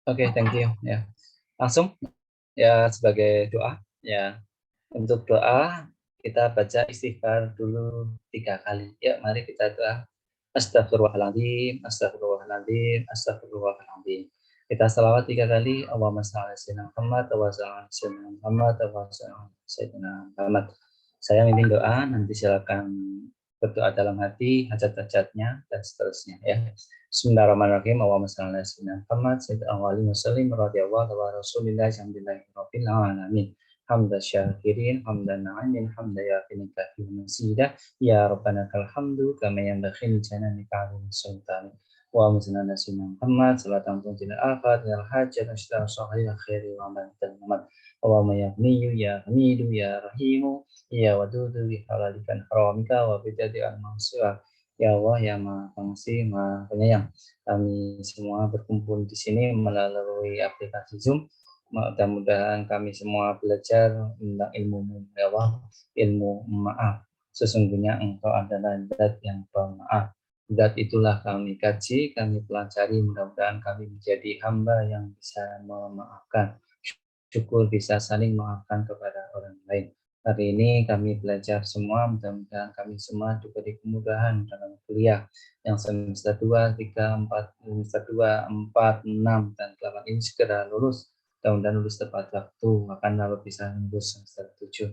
Oke, thank you. Ya, langsung ya sebagai doa. Ya, untuk doa kita baca istighfar dulu 3 kali. Ya, mari kita doa. Astagfirullahaladzim, astagfirullahaladzim, astagfirullahaladzim. Kita salawat 3 kali. Allahumma shalli ala sayyidina Muhammad, wa sallam sayyidina Muhammad, wa sallam sayyidina Muhammad. Saya mimpin doa, nanti silakan berdoa dalam hati, hajat-hajatnya, dan seterusnya ya. Bismillahirrahmanirrahim. Allahumma shalli ala sayyidina Muhammad, sayyidina awwalin wa sallim, radhiyallahu wa rasulillahi alhamdulillahi rabbil alamin. Hamda syakirin, hamdan na'imin, hamda yakin kafi masida. Ya Rabbana kal hamdu kama yanbaghi li jalanika wa sultani. Wa musnana sunnah Muhammad salatan tunjina al-fat al hajat asydar sahih khairi wa man talmat. Allahumma ya Ghaniyu ya Hamidu ya Rahimu ya Wadudu bi halalikan haramika wa bidati al-mansura. Ya Allah ya Maha Pengasih, Maha Penyayang. Kami semua berkumpul di sini melalui aplikasi Zoom. Mudah-mudahan kami semua belajar tentang ilmu ya Allah, ilmu maaf. Sesungguhnya Engkau adalah Zat yang pemaaf. Zat itulah kami kaji, kami pelajari. Mudah-mudahan kami menjadi hamba yang bisa memaafkan. Syukur bisa saling memaafkan kepada orang lain. Hari ini kami belajar semua, mudah-mudahan kami semua diberi kemudahan dalam kuliah yang semester 2, 3, 4, semester 2, 4, 6, dan 8 ini segera lulus. Mudah-mudahan lulus tepat waktu, akan lalu bisa lulus semester 7.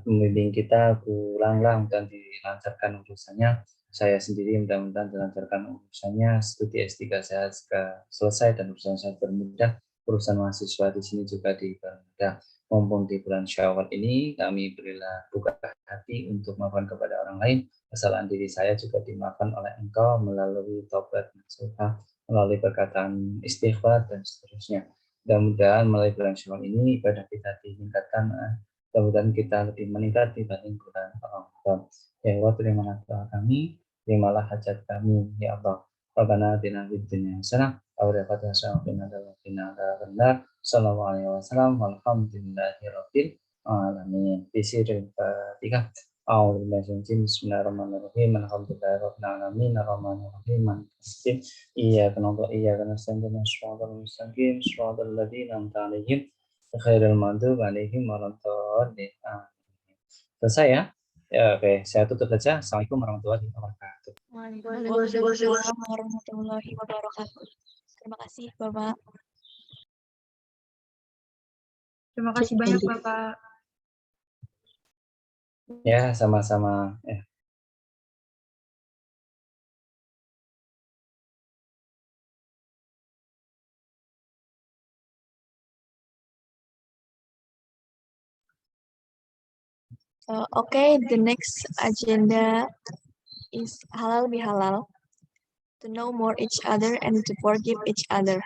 Pembimbing kita Bu Langlang dan dilancarkan urusannya. Saya sendiri mudah-mudahan dilancarkan urusannya. Studi S3 saya juga selesai dan urusan saya bermudah. Urusan mahasiswa di sini juga dipermudah. Mumpung di bulan Syawal ini kami berilah buka hati untuk memaafkan kepada orang lain. Kesalahan diri saya juga dimaafkan oleh Engkau melalui taubat nasuha, melalui perkataan istighfar dan seterusnya. Mudah-mudahan melalui bulan Syawal ini ibadah kita ditingkatkan, mudah-mudahan kita lebih meningkat dibanding bulan Ramadan. Ya Allah, terima kasih kami. terimalah hajat kami ya Allah. Rabbana atina fid dunya hasanah wa fil akhirati hasanah wa qina adzabannar. Sallallahu alaihi wasallam walhamdulillahi rabbil alamin. Bisiril Fatihah. Bismillahirrahmanirrahim. Alhamdulillahirabbil alamin. Arrahmanirrahim. Maliki iyyaka na'budu wa iyyaka nasta'in. Ihdinas siratal mustaqim. Siratal ladzina an'amta 'alaihim ghairil maghdubi 'alaihim waladdallin. Selesai ya? Ya, oke, saya tutup saja. Assalamualaikum warahmatullahi wabarakatuh. Waalaikumsalam warahmatullahi wabarakatuh. Terima kasih, Bapak. Terima kasih banyak Bapak. Ya, sama-sama. Ya. Okay, the next agenda is halal bihalal, to know more each other and to forgive each other.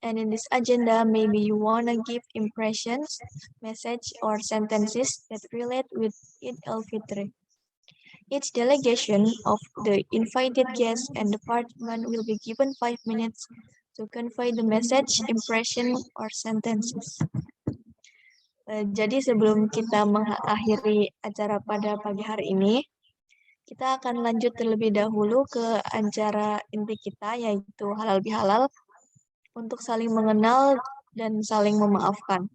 And in this agenda, maybe you want to give impressions, message, or sentences that relate with Eid al-Fitr. Each delegation of the invited guests and department will be given 5 minutes to convey the message, impression, or sentences. Jadi sebelum kita mengakhiri acara pada pagi hari ini, kita akan lanjut terlebih dahulu ke acara inti kita, yaitu halal bihalal, untuk saling mengenal dan saling memaafkan.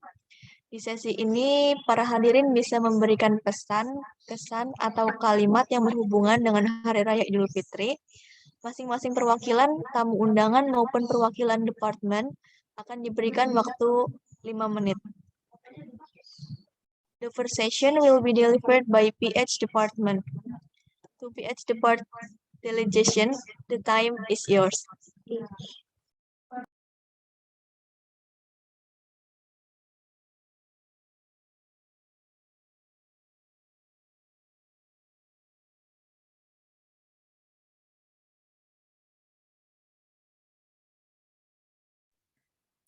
Di sesi ini, para hadirin bisa memberikan pesan, kesan, atau kalimat yang berhubungan dengan Hari Raya Idul Fitri. Masing-masing perwakilan, tamu undangan maupun perwakilan departemen akan diberikan waktu 5 menit. The first session will be delivered by PH department. To PH department delegation, the time is yours.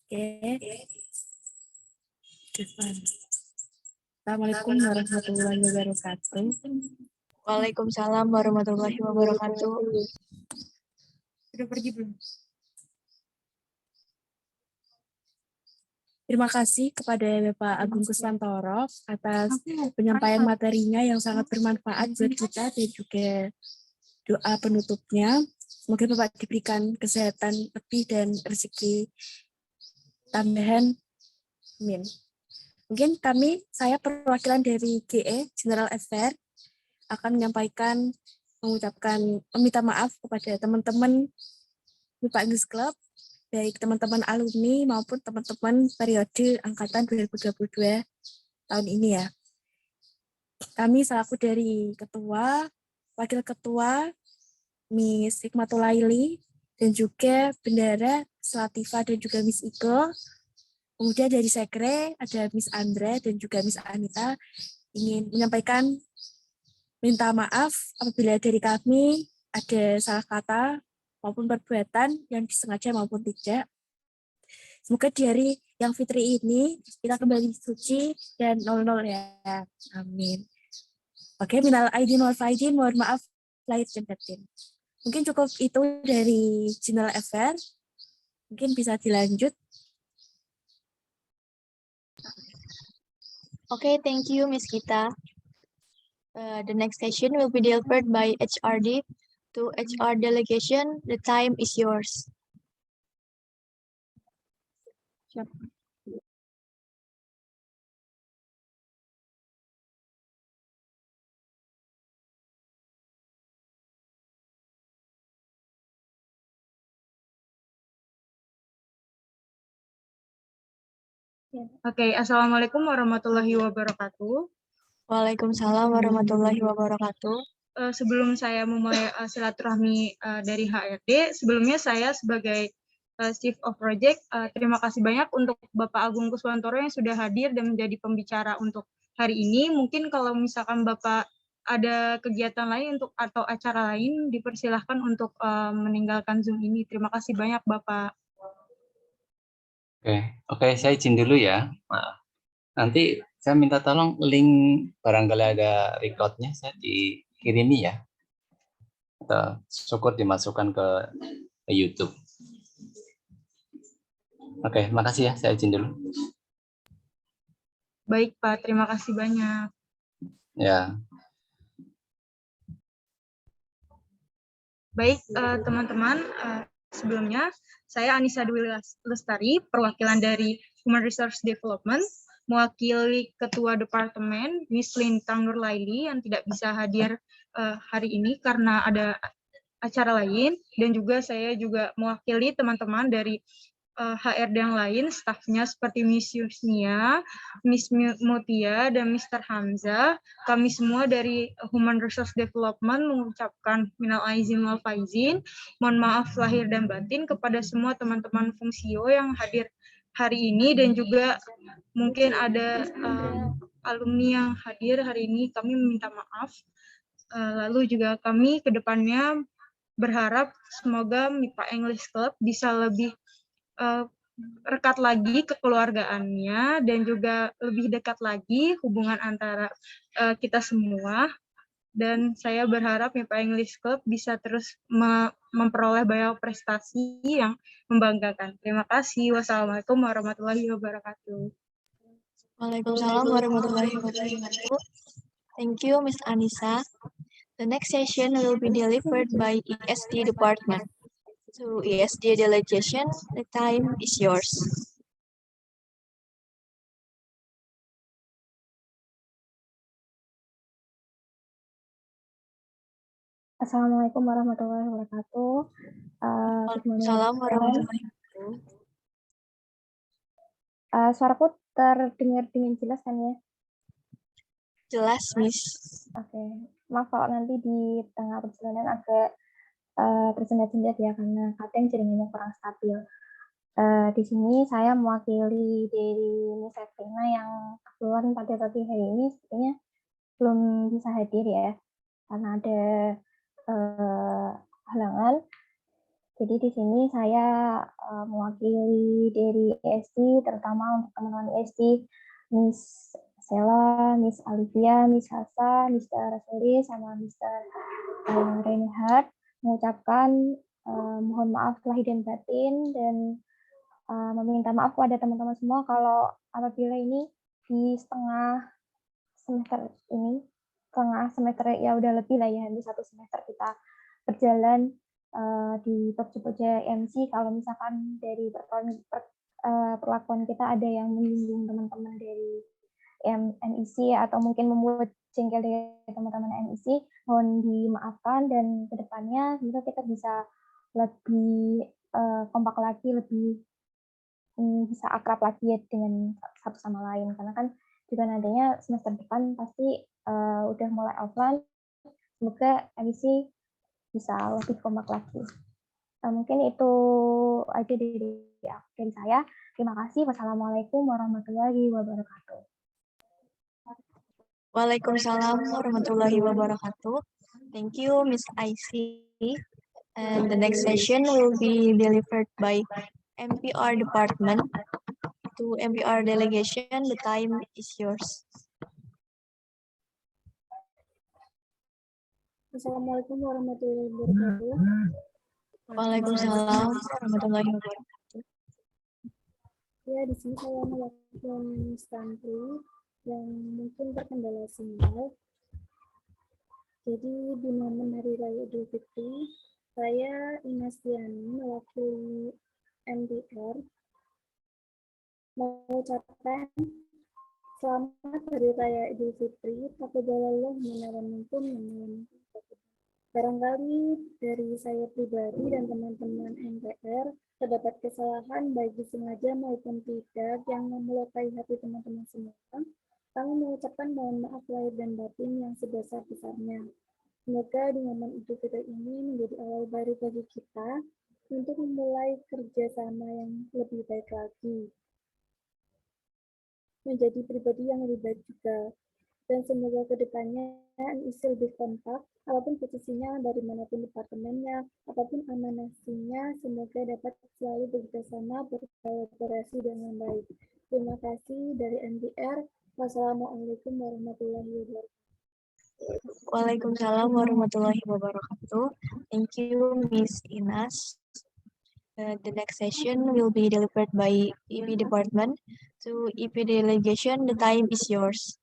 Oke. Assalamualaikum warahmatullahi wabarakatuh. Waalaikumsalam warahmatullahi wabarakatuh. Sudah pergi belum? Terima kasih kepada Bapak Agung Kuswantoro atas penyampaian materinya yang sangat bermanfaat buat kita dan juga doa penutupnya. Semoga Bapak diberikan kesehatan lebih dan rezeki tambahan. Amin. Mungkin saya perwakilan dari GE, General Affair, akan meminta maaf kepada teman-teman MIPA English Club, baik teman-teman alumni maupun teman-teman periode angkatan 2022 tahun ini ya. Kami selaku dari ketua, wakil ketua, Miss Hikmatulaili, dan juga bendara Selatifa dan juga Miss Iko. Kemudian dari sekre ada Miss Andra dan juga Miss Anita, ingin menyampaikan minta maaf apabila dari kami ada salah kata maupun perbuatan yang disengaja maupun tidak. Semoga di hari yang fitri ini kita kembali suci dan 00 ya. Amin. Oke, minal aidin wal faidin, mohon maaf lahir dan batin. Mungkin cukup itu dari General Affair. Mungkin bisa dilanjut. Okay, thank you, Miss Gita. The next session will be delivered by HRD. To HR delegation, the time is yours. Oke, Assalamualaikum warahmatullahi wabarakatuh. Waalaikumsalam warahmatullahi wabarakatuh. Sebelum saya memulai silaturahmi dari HRD, sebelumnya saya sebagai Chief of Project, terima kasih banyak untuk Bapak Agung Kuswantoro yang sudah hadir dan menjadi pembicara untuk hari ini. Mungkin kalau misalkan Bapak ada kegiatan lain atau acara lain, dipersilahkan untuk meninggalkan Zoom ini. Terima kasih banyak Bapak. Oke, saya izin dulu ya. Maaf. Nanti saya minta tolong link barangkali ada recordnya saya dikirimi ya. syukur dimasukkan ke YouTube. Oke, makasih ya. Saya izin dulu. Baik, Pak. Terima kasih banyak. Ya. Baik, teman-teman, sebelumnya saya Anissa Dwi Lestari, perwakilan dari Human Resource Development, mewakili Ketua Departemen, Miss Lintang Nurlaili, yang tidak bisa hadir hari ini karena ada acara lain, dan juga saya juga mewakili teman-teman dari HRD yang lain, stafnya seperti Miss Yusnia, Miss Mutia, dan Mr. Hamzah. Kami semua dari Human Resource Development mengucapkan minal aizin wal faizin, mohon maaf lahir dan batin kepada semua teman-teman Fungsio yang hadir hari ini, dan juga mungkin ada alumni yang hadir hari ini, kami meminta maaf. Lalu juga kami ke depannya berharap semoga MIPA English Club bisa lebih rekat lagi kekeluargaannya dan juga lebih dekat lagi hubungan antara kita semua, dan saya berharap MIPA English Club bisa terus memperoleh banyak prestasi yang membanggakan. Terima kasih. Wassalamualaikum warahmatullahi wabarakatuh. Waalaikumsalam warahmatullahi wabarakatuh. Thank you, Ms. Anissa. The next session will be delivered by ESD department. To ESD delegation, the time is yours. Assalamualaikum warahmatullahi wabarakatuh. Waalaikumsalam warahmatullahi wabarakatuh. Suaraku terdengar dengan jelas kan ya? Jelas, Miss. Oke. Maaf kalau nanti di tengah perjalanan agak tersendat-sendat ya, karena kadang jaringannya kurang stabil. Di sini saya mewakili dari Miss Evelina yang kebetulan pada pagi hari ini sepertinya belum bisa hadir ya, karena ada halangan. Jadi di sini saya mewakili dari ESD, terutama untuk teman-teman ESD, Miss Sela, Miss Alivia, Miss Hasa, Mr. Rasuli, sama Mr. Reinhardt, mengucapkan mohon maaf lahir dan batin, dan meminta maaf kepada teman-teman semua kalau apabila ini di setengah semester ya udah lebih lah ya, hampir 1 semester kita berjalan di Pokja MC, kalau misalkan dari perlakuan kita ada yang menyinggung teman-teman dari NEC atau mungkin membuat jengkel dari teman-teman NEC, mohon dimaafkan, dan kedepannya semoga kita bisa lebih kompak lagi, lebih bisa akrab lagi ya dengan satu sama lain, karena kan juga nantinya semester depan pasti udah mulai offline. Semoga NEC bisa lebih kompak lagi. Mungkin itu aja dari saya. Terima kasih. Wassalamualaikum warahmatullahi wabarakatuh. Waalaikumsalam warahmatullahi wabarakatuh. Thank you, Miss IC. And the next session will be delivered by MPR department. To MPR delegation, the time is yours. Assalamualaikum warahmatullahi wabarakatuh. Waalaikumsalam warahmatullahi wabarakatuh. Ya, di sini saya mewakili santri yang mungkin terkendala sinyal. Jadi di momen Hari Raya Idul Fitri, saya Inasiani mewakili MPR mengucapkan selamat Hari Raya Idul Fitri. Taqabbalallahu minna wa minkum. Barangkali dari saya pribadi dan teman-teman MPR terdapat kesalahan baik disengaja maupun tidak yang melukai hati teman-teman semua. Kami mengucapkan mohon maaf lahir dan batin yang sebesar-besarnya. Semoga di momen Idul Fitri ini menjadi awal baru bagi kita untuk memulai kerjasama yang lebih baik lagi, menjadi pribadi yang lebih baik juga. Dan semoga kedepannya NEC lebih kompak, apapun posisinya, dari manapun departemennya, apapun amanasinya, semoga dapat selalu bekerjasama, berkolaborasi dengan baik. Terima kasih dari MPR. Wassalamualaikum warahmatullahi wabarakatuh. Waalaikumsalam warahmatullahi wabarakatuh. Thank you, Miss Inas. The next session will be delivered by EP department. To EP delegation, the time is yours.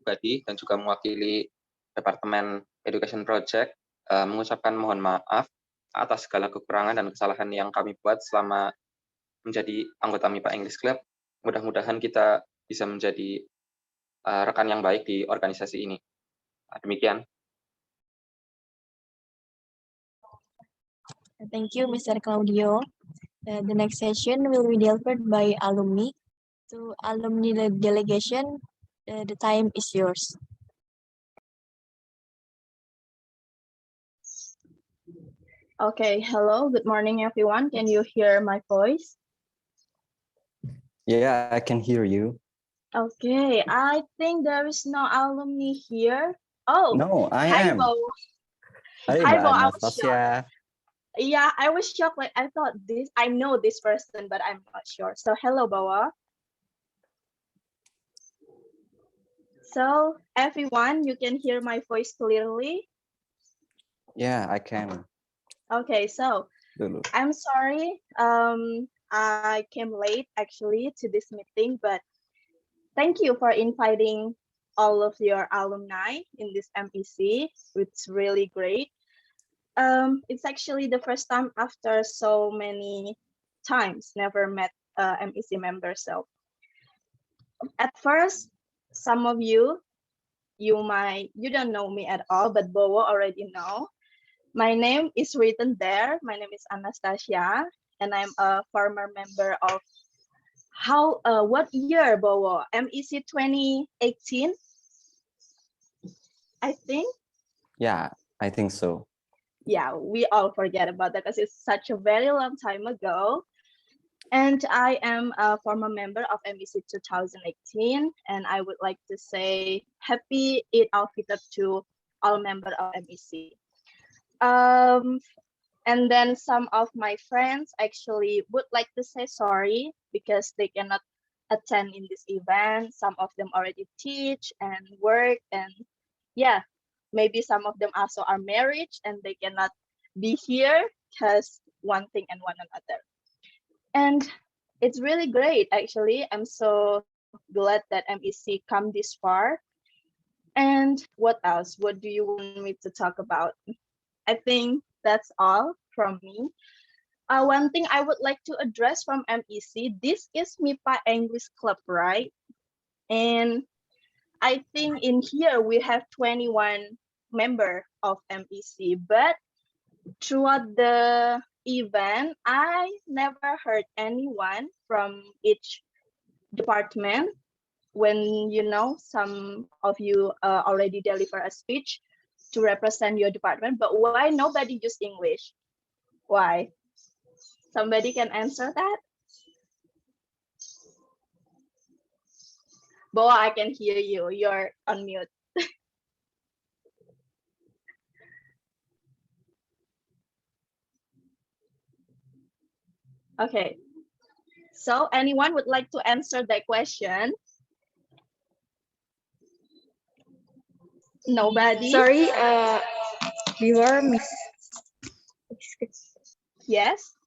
Pribadi dan juga mewakili Departemen Education Project mengucapkan mohon maaf atas segala kekurangan dan kesalahan yang kami buat selama menjadi anggota MIPA English Club. Mudah-mudahan kita bisa menjadi rekan yang baik di organisasi ini. Demikian. Thank you, Mr. Claudio. The next session will be delivered by alumni. To alumni delegation, the time is yours. Okay, hello, good morning, everyone. Can you hear my voice? Yeah, I can hear you. Okay, I think there is no alumni here. Oh, No, I hi, am. Bo. Hai, Hi, Mbak Bo. I was shocked. Anastasia. Yeah, I was shocked. Like I thought I know this person, but I'm not sure. So hello, Boa. So everyone, you can hear my voice clearly. Yeah, I can. Okay, so Dulu. I'm sorry. I came late actually to this meeting, but thank you for inviting all of your alumni in this MEC. It's really great. It's actually the first time after so many times never met MEC members. So at first, some of you don't know me at all, but Bowo already know. My name is written there. My name is Anastasia, and I'm a former member of what year, Bowo? MEC 2018, I think. Yeah, I think so. Yeah, we all forget about that because it's such a very long time ago. And I am a former member of MEC 2018, and I would like to say happy Eid al-Fitr to all members of MEC. And then some of my friends actually would like to say sorry because they cannot attend in this event. Some of them already teach and work, and yeah, maybe some of them also are married and they cannot be here because one thing and one another. And it's really great, actually. I'm so glad that MEC come this far. And what else? What do you want me to talk about? I think that's all from me. One thing I would like to address from MEC, this is MIPA English Club, right? And I think in here we have 21 members of MEC, but throughout the event, I never heard anyone from each department. When some of you already deliver a speech to represent your department, but why nobody use English? Why? Somebody can answer that? Boa, I can hear you. You're on mute. Okay. So anyone would like to answer that question? Nobody? Sorry, before Miss. Yes.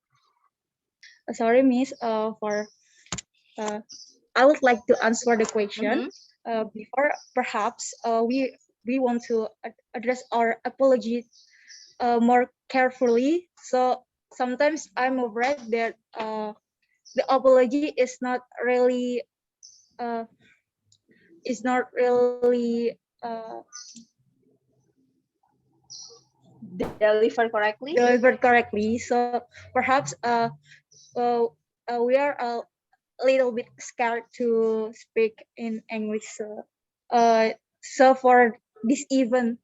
Sorry, Miss. I would like to answer the question. Before, perhaps we want to address our apology more carefully. So sometimes I'm afraid that the apology is not really delivered correctly. So perhaps we are a little bit scared to speak in English. So for this event,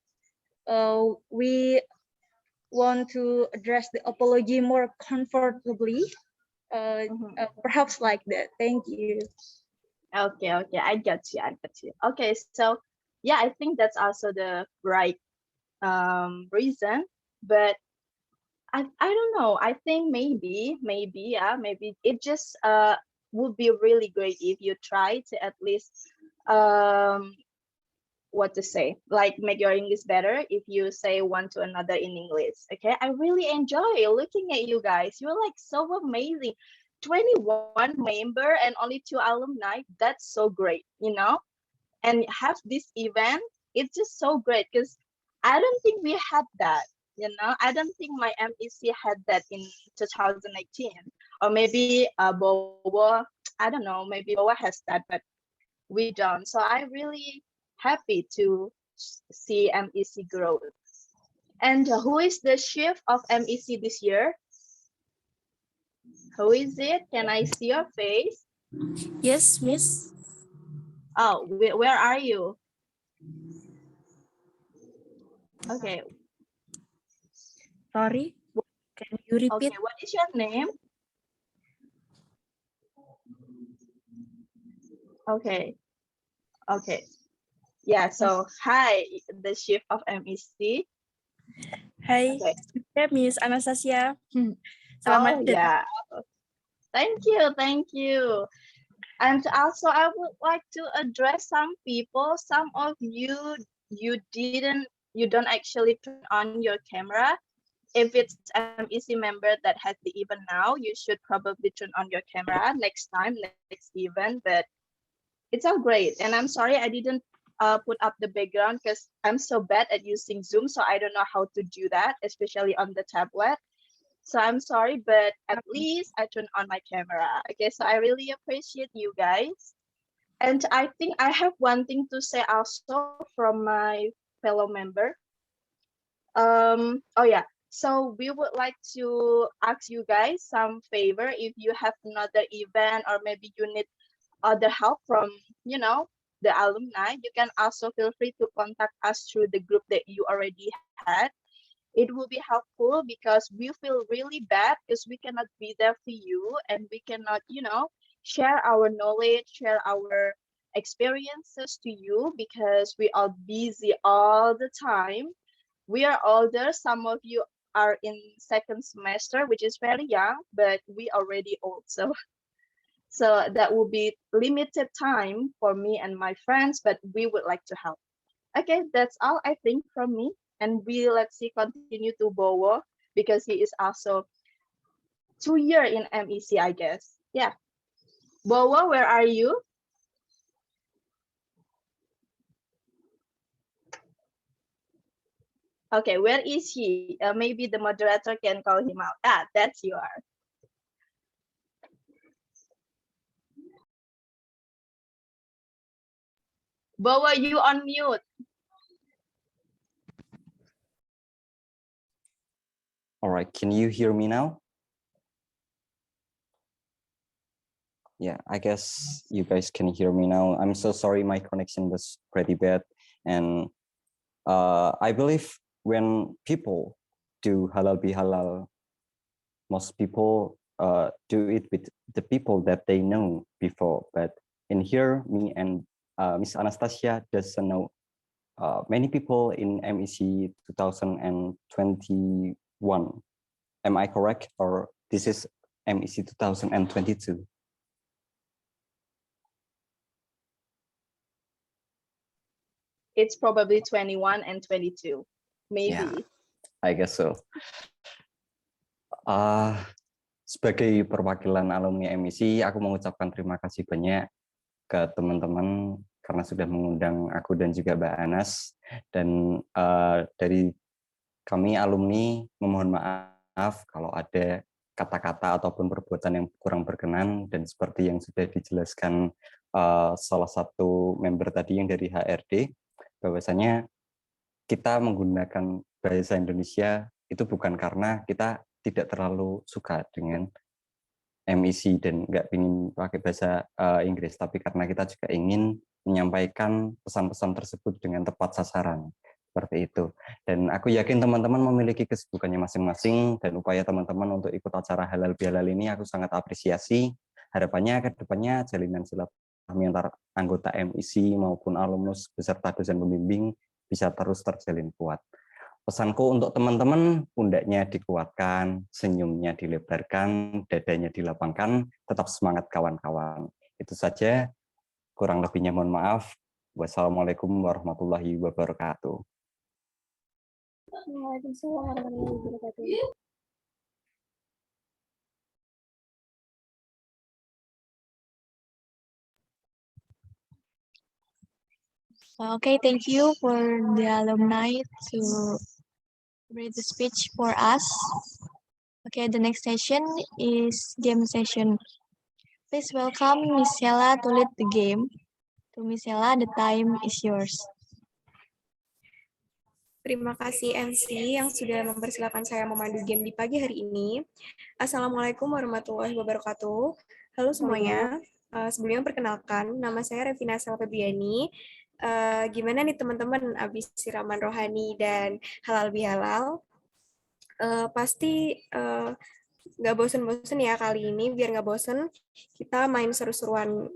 we want to address the apology more comfortably. Perhaps like that. Thank you. Okay, I got you. Okay, so yeah, I think that's also the right reason, but I don't know. I think maybe it just would be really great if you try to at least what to say, like make your English better if you say one to another in English. Okay, I really enjoy looking at you guys. You're like so amazing. 21 member and only 2 alumni. That's so great, you know. And have this event, it's just so great because I don't think we had that. You know, I don't think my MEC had that in 2018, or maybe Bowo. I don't know. Maybe Bowo has that, but we don't. So I really happy to see MEC growth. And who is the chief of MEC this year? Who is it? Can I see your face? Yes, Miss. Oh, where are you? Okay. Sorry, can you repeat? Okay, what is your name? Okay. Yeah, so hi, the chief of MEC. Hai, Okay. saya Miss Anastasia. Selamat datang. Yeah. Thank you. And also I would like to address some people. Some of you don't actually turn on your camera. If it's MEC member that has the event now, you should probably turn on your camera next time, next event. But it's all great. And I'm sorry I didn't put up the background because I'm so bad at using Zoom, so I don't know how to do that, especially on the tablet. So I'm sorry, but at least I turned on my camera. Okay, so I really appreciate you guys. And I think I have one thing to say also from my fellow member. Oh yeah, so we would like to ask you guys some favor. If you have another event or maybe you need other help from, you know, the alumni, you can also feel free to contact us through the group that you already had. It will be helpful because we feel really bad because we cannot be there for you and we cannot, you know, share our knowledge, share our experiences to you because we are busy all the time. We are older. Some of you are in second semester, which is very young, but we already old. So that will be limited time for me and my friends, but we would like to help. Okay, that's all I think from me. And let's see, continue to Bowo because he is also 2 years in MEC, I guess. Yeah. Bowo, where are you? Okay, where is he? Maybe the moderator can call him out. Ah, that's you are. Bowo, you on mute. All right, can you hear me now? Yeah, I guess you guys can hear me now. I'm so sorry, my connection was pretty bad. And I believe when people do halal bihalal, most people do it with the people that they know before. But in here, me and Miss Anastasia doesn't know many people in MEC 2021. Am I correct? Or this is MEC 2022? It's probably 21 and 22, maybe. Yeah, I guess so. Sebagai perwakilan alumni MEC, aku mengucapkan terima kasih banyak ke teman-teman karena sudah mengundang aku dan juga Mbak Anas. Dan dari kami alumni memohon maaf kalau ada kata-kata ataupun perbuatan yang kurang berkenan, dan seperti yang sudah dijelaskan salah satu member tadi yang dari HRD, bahwasanya kita menggunakan bahasa Indonesia itu bukan karena kita tidak terlalu suka dengan MEC dan nggak ingin pakai bahasa Inggris, tapi karena kita juga ingin menyampaikan pesan-pesan tersebut dengan tepat sasaran. Seperti itu. Dan aku yakin teman-teman memiliki kesibukannya masing-masing dan upaya teman-teman untuk ikut acara halal bihalal ini aku sangat apresiasi. Harapannya ke depannya jalinan silaturahmi antar anggota MIC maupun alumnus beserta dosen pembimbing bisa terus terjalin kuat. Pesanku untuk teman-teman, pundaknya dikuatkan, senyumnya dilebarkan, dadanya dilapangkan, tetap semangat kawan-kawan. Itu saja, kurang lebihnya mohon maaf. Wassalamualaikum warahmatullahi wabarakatuh. Waalaikumsalam warahmatullahi wabarakatuh. Okay, thank you for the alumni to read the speech for us. Okay, the next session is game session. Please welcome Miss Sela to lead the game. To Miss Sela, the time is yours. Terima kasih MC yang sudah mempersilahkan saya memandu game di pagi hari ini. Assalamualaikum warahmatullahi wabarakatuh. Halo semuanya. Sebelumnya perkenalkan, nama saya Revina Selfebiani. Gimana nih teman-teman abis siraman rohani dan halal bihalal? Pasti nggak bosen-bosen ya kali ini. Biar nggak bosen, kita main seru-seruan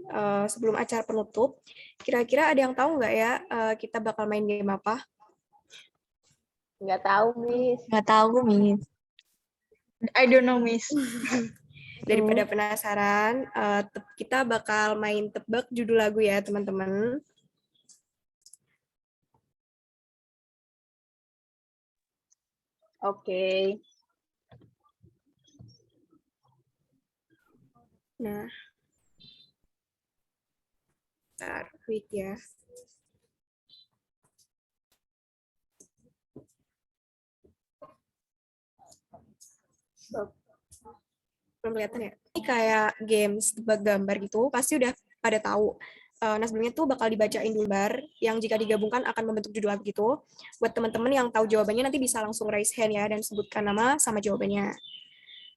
sebelum acara penutup. Kira-kira ada yang tahu nggak ya kita bakal main game apa? Nggak tahu, Miss. Nggak tahu, Miss. I don't know, Miss. Daripada penasaran, kita bakal main tebak judul lagu ya, teman-teman. Oke. Nah, bentar, wait ya. Belum kelihatan ya? Ini kayak games tebak gambar gitu, pasti udah pada tahu. Nah, sebelumnya tuh bakal dibacain dulu gambar yang jika digabungkan akan membentuk judul lagu gitu. Buat teman-teman yang tahu jawabannya nanti bisa langsung raise hand ya dan sebutkan nama sama jawabannya.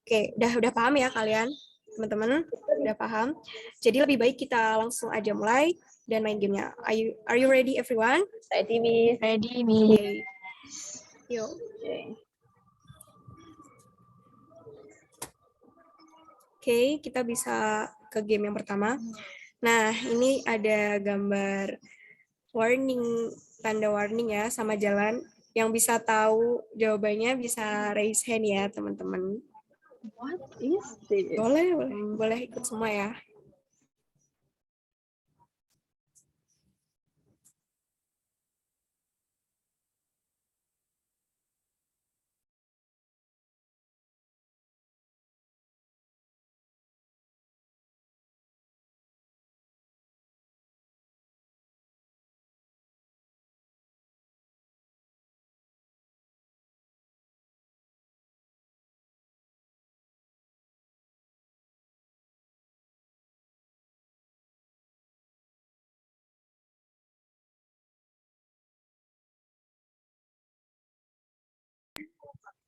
Oke, udah paham ya kalian? Teman-teman, udah paham? Jadi lebih baik kita langsung aja mulai dan main gamenya. Are you ready everyone? Ready, Miss. Ready, Miss. Okay. Yuk. Oke, kita bisa ke game yang pertama. Nah, ini ada gambar warning, tanda warning ya, sama jalan. Yang bisa tahu jawabannya bisa raise hand ya, teman-teman. What is this? Boleh ikut semua ya.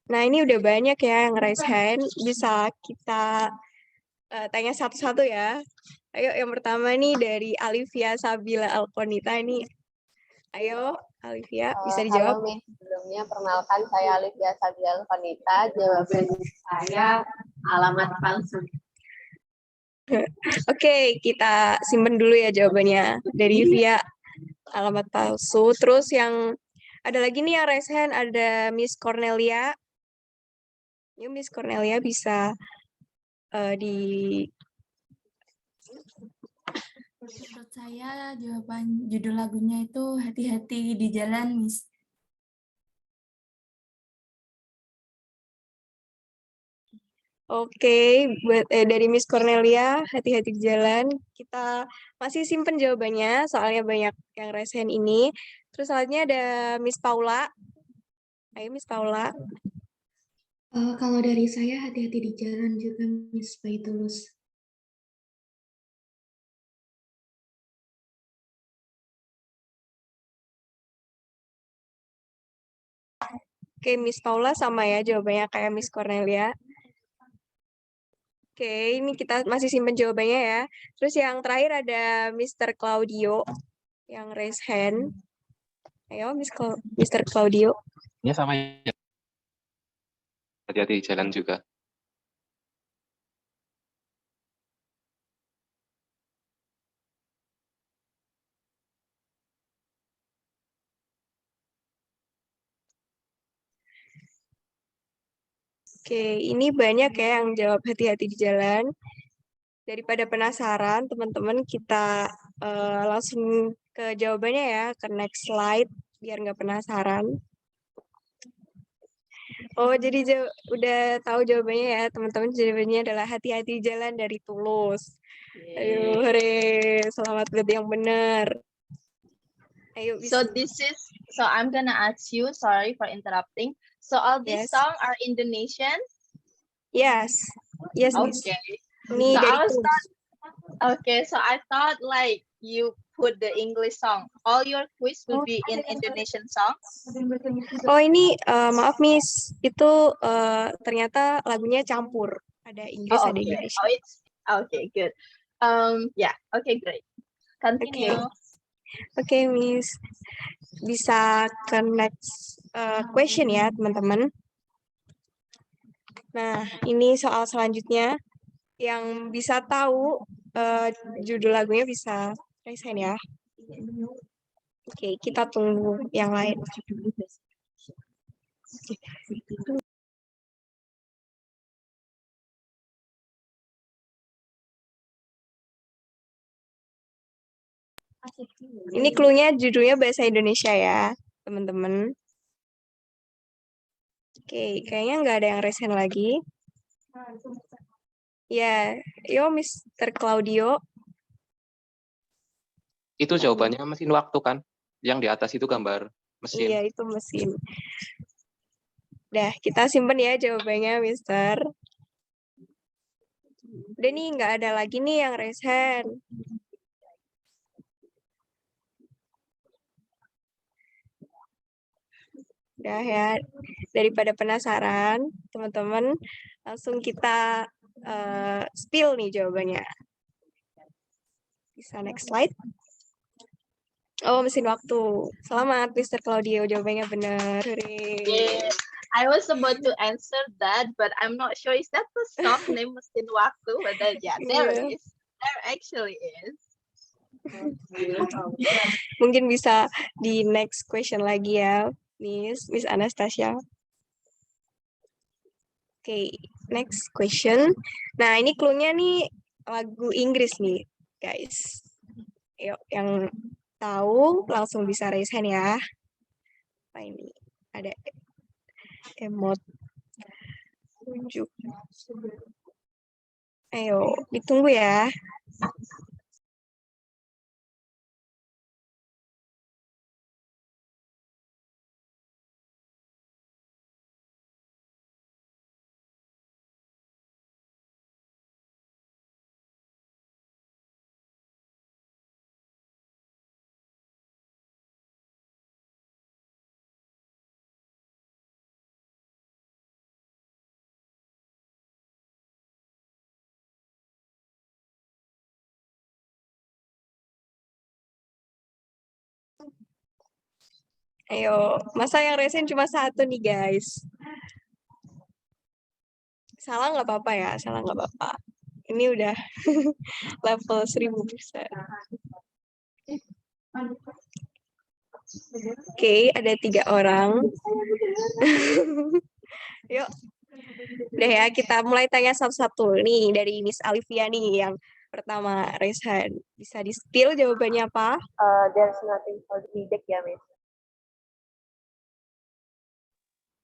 Nah, ini udah banyak ya yang raise hand. Bisa kita tanya satu-satu ya. Ayo, yang pertama nih dari Alivia Sabila Alkonita ini. Ayo, Alivia, bisa dijawab? Halo, Miss. Sebelumnya perkenalkan saya Alivia Sabila Alkonita. Jawaban saya alamat palsu. Oke, kita simpen dulu ya jawabannya. Dari Via, alamat palsu. Terus yang ada lagi nih yang raise hand, ada Miss Cornelia. Yuk Miss Cornelia bisa di... Menurut saya jawaban judul lagunya itu Hati-hati di Jalan, Miss. Oke, buat dari Miss Cornelia, hati-hati di jalan. Kita masih simpen jawabannya, soalnya banyak yang raise hand ini. Terus selanjutnya ada Miss Paula. Ayo Miss Paula. Kalau dari saya hati-hati di jalan juga, Miss Baitulus. Oke, Miss Paula sama ya jawabannya kayak Miss Cornelia. Oke, ini kita masih simpen jawabannya ya. Terus yang terakhir ada Mr. Claudio yang raise hand. Ayo, Mr. Claudio. Ya sama ya. Hati-hati di jalan juga. Oke, ini banyak ya yang jawab hati-hati di jalan. Daripada penasaran, teman-teman kita langsung ke jawabannya ya, ke next slide, biar nggak penasaran. Oh, jadi udah tahu jawabannya ya, teman-teman. Jawabannya adalah hati-hati di jalan dari Tulus. Ayo, hore, selamat buat yang benar. Ayo, So I'm gonna ask you, sorry for interrupting. So all these Yes. songs are Indonesian? Yes, yes, Miss. Okay. Ini So dari I was Tulus. Okay, so I thought like you put the English song. All your quiz will be in Indonesian songs. Oh ini maaf Miss, itu ternyata lagunya campur, ada Inggris Oh, ada okay. Indonesia. Oh, it's okay, good. Yeah, okay, great. Continue. Oke, Miss, bisa ke next question ya teman-teman. Nah ini soal selanjutnya yang bisa tahu judul lagunya bisa raise hand ya. Oke, kita tunggu yang lain. Ini clue-nya judulnya bahasa Indonesia ya, teman-teman. Oke, kayaknya nggak ada yang raise hand lagi. Ya, yo Mr. Claudio. Itu jawabannya mesin waktu kan? Yang di atas itu gambar mesin. Iya, itu mesin. Udah, kita simpen ya jawabannya, Mister. Udah nih, nggak ada lagi nih yang raise hand. Udah ya, daripada penasaran, teman-teman, langsung kita spill nih jawabannya. Bisa next slide. Oh, mesin waktu. Selamat, Mr. Claudio. Jawabannya benar. Hooray. Yeah, I was about to answer that, but I'm not sure. Is that the song name Mesin Waktu? But then, yeah, there it is. There actually is. Mungkin bisa di next question lagi ya, Miss Anastasia. Oke, next question. Nah, ini clue-nya nih lagu Inggris nih, guys. Yuk, yang tahu langsung bisa raise hand ya. Apa ini? Ada emot tunjuk. Ayo, ditunggu ya. Ayo, masa yang raise hand cuma satu nih, guys. Salah nggak apa-apa ya, salah nggak apa-apa. Ini udah level 1000%. Oke, ada 3 orang. Yuk, udah ya, kita mulai tanya satu-satu. Nih, dari Miss Alivia nih yang pertama raise hand. Bisa di-spill jawabannya apa? There's nothing holding me back ya, Miss.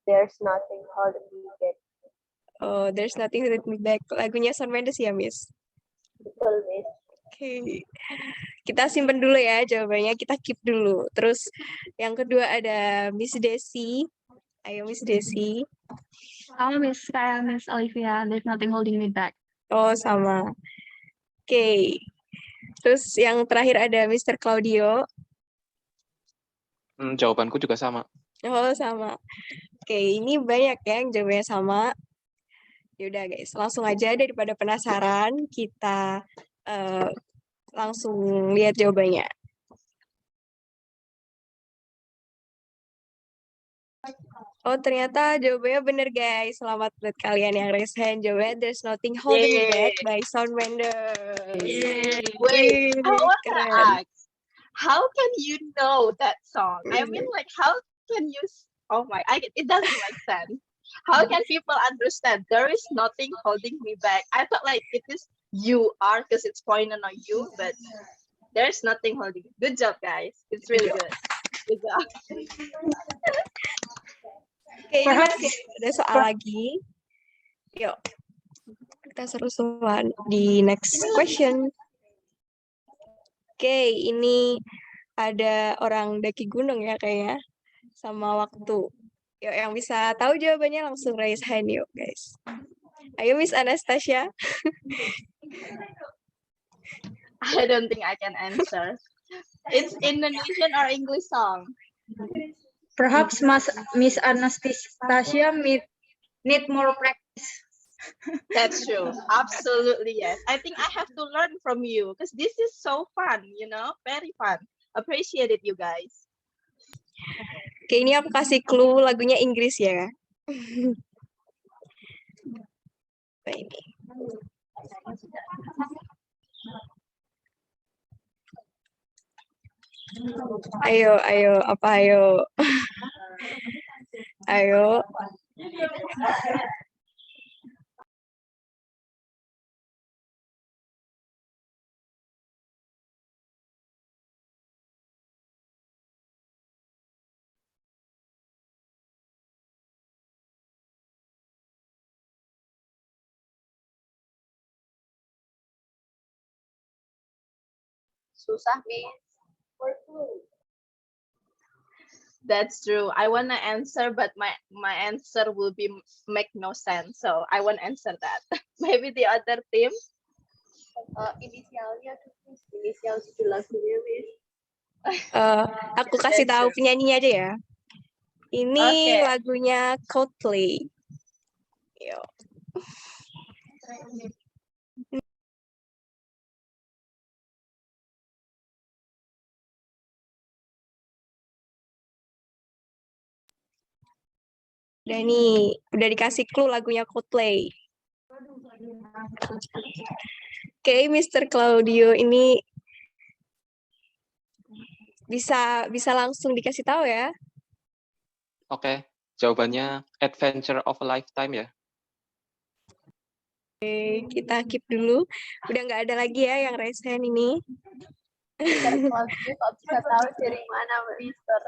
There's nothing holding me back. Oh, there's nothing holding me back. Lagunya Shawn Mendes ya, Miss? Betul, Miss. Oke. Kita simpen dulu ya jawabannya, kita keep dulu. Terus yang kedua ada Miss Desi. Ayo Miss Desi. Halo Miss, saya Miss Olivia. There's nothing holding me back. Oh, sama. Oke. Terus yang terakhir ada Mr. Claudio. Jawabanku juga sama. Oh, sama. Oke, ini banyak ya yang jawabannya sama. Yaudah guys, langsung aja daripada penasaran, kita langsung lihat jawabannya. Oh, ternyata jawabannya bener, guys. Selamat buat kalian yang raise hand. Jawabannya There's Nothing Holding Me Back by Shawn Mendes. Wait, I want to Keren. ask, how can you know that song? I mean, like, how can you? Oh my, it doesn't make sense. How can people understand there is nothing holding me back? I thought like it is you are because it's pointing on you, but there's nothing holding. Good job, guys. It's really good. Good job. Oke, ini masih ada soal lagi. Yuk, kita seru-seruan di next question. Oke, ini ada orang daki gunung ya kayaknya, sama waktu. Yuk, yang bisa tahu jawabannya langsung raise hand yuk, guys. Ayo, Miss Anastasia. I don't think I can answer. It's Indonesian or English song? Perhaps Miss Anastasia need more practice. That's true. Absolutely, yes. I think I have to learn from you because this is so fun, you know, very fun. Appreciate it, you guys. Oke, ini aku kasih clue lagunya Inggris ya. Apa ini? Ayo, apa ayo? Ayo. Susah, Miss. That's true. I want to answer, but my answer will be make no sense. So I won't answer that. Maybe the other team. Inisialnya tuh, inisial judul lagunya, Miss. Aku kasih tahu penyanyinya aja ya. Ini Oke. lagunya Coldplay. Yuk. Udah dikasih clue lagunya Coldplay. Oke, Mr. Claudio ini bisa langsung dikasih tahu ya. Oke, jawabannya Adventure of a Lifetime ya. Oke, kita keep dulu. Udah nggak ada lagi ya yang raise hand ini. Mister Claudio kok bisa tahu dari mana, Mister?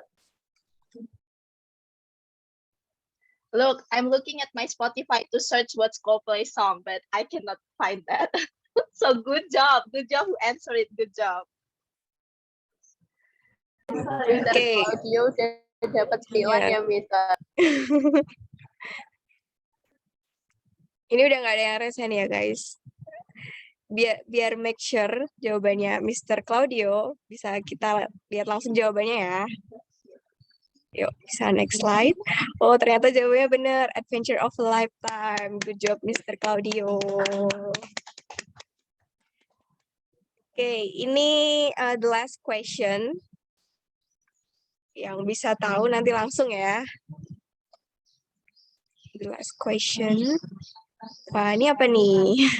Look, I'm looking at my Spotify to search what's Coldplay song, but I cannot find that. So good job who answered it. Good job. Mister Claudio udah dapat spion ya, Mister. Ini udah nggak ada yang raise hand ya, guys. Biar make sure jawabannya Mr. Claudio, bisa kita lihat langsung jawabannya ya. Yuk, bisa next slide. Oh, ternyata jawabannya benar. Adventure of a Lifetime. Good job, Mr. Claudio. Oke, ini the last question. Yang bisa tahu nanti langsung ya. The last question. Wah, ini apa nih?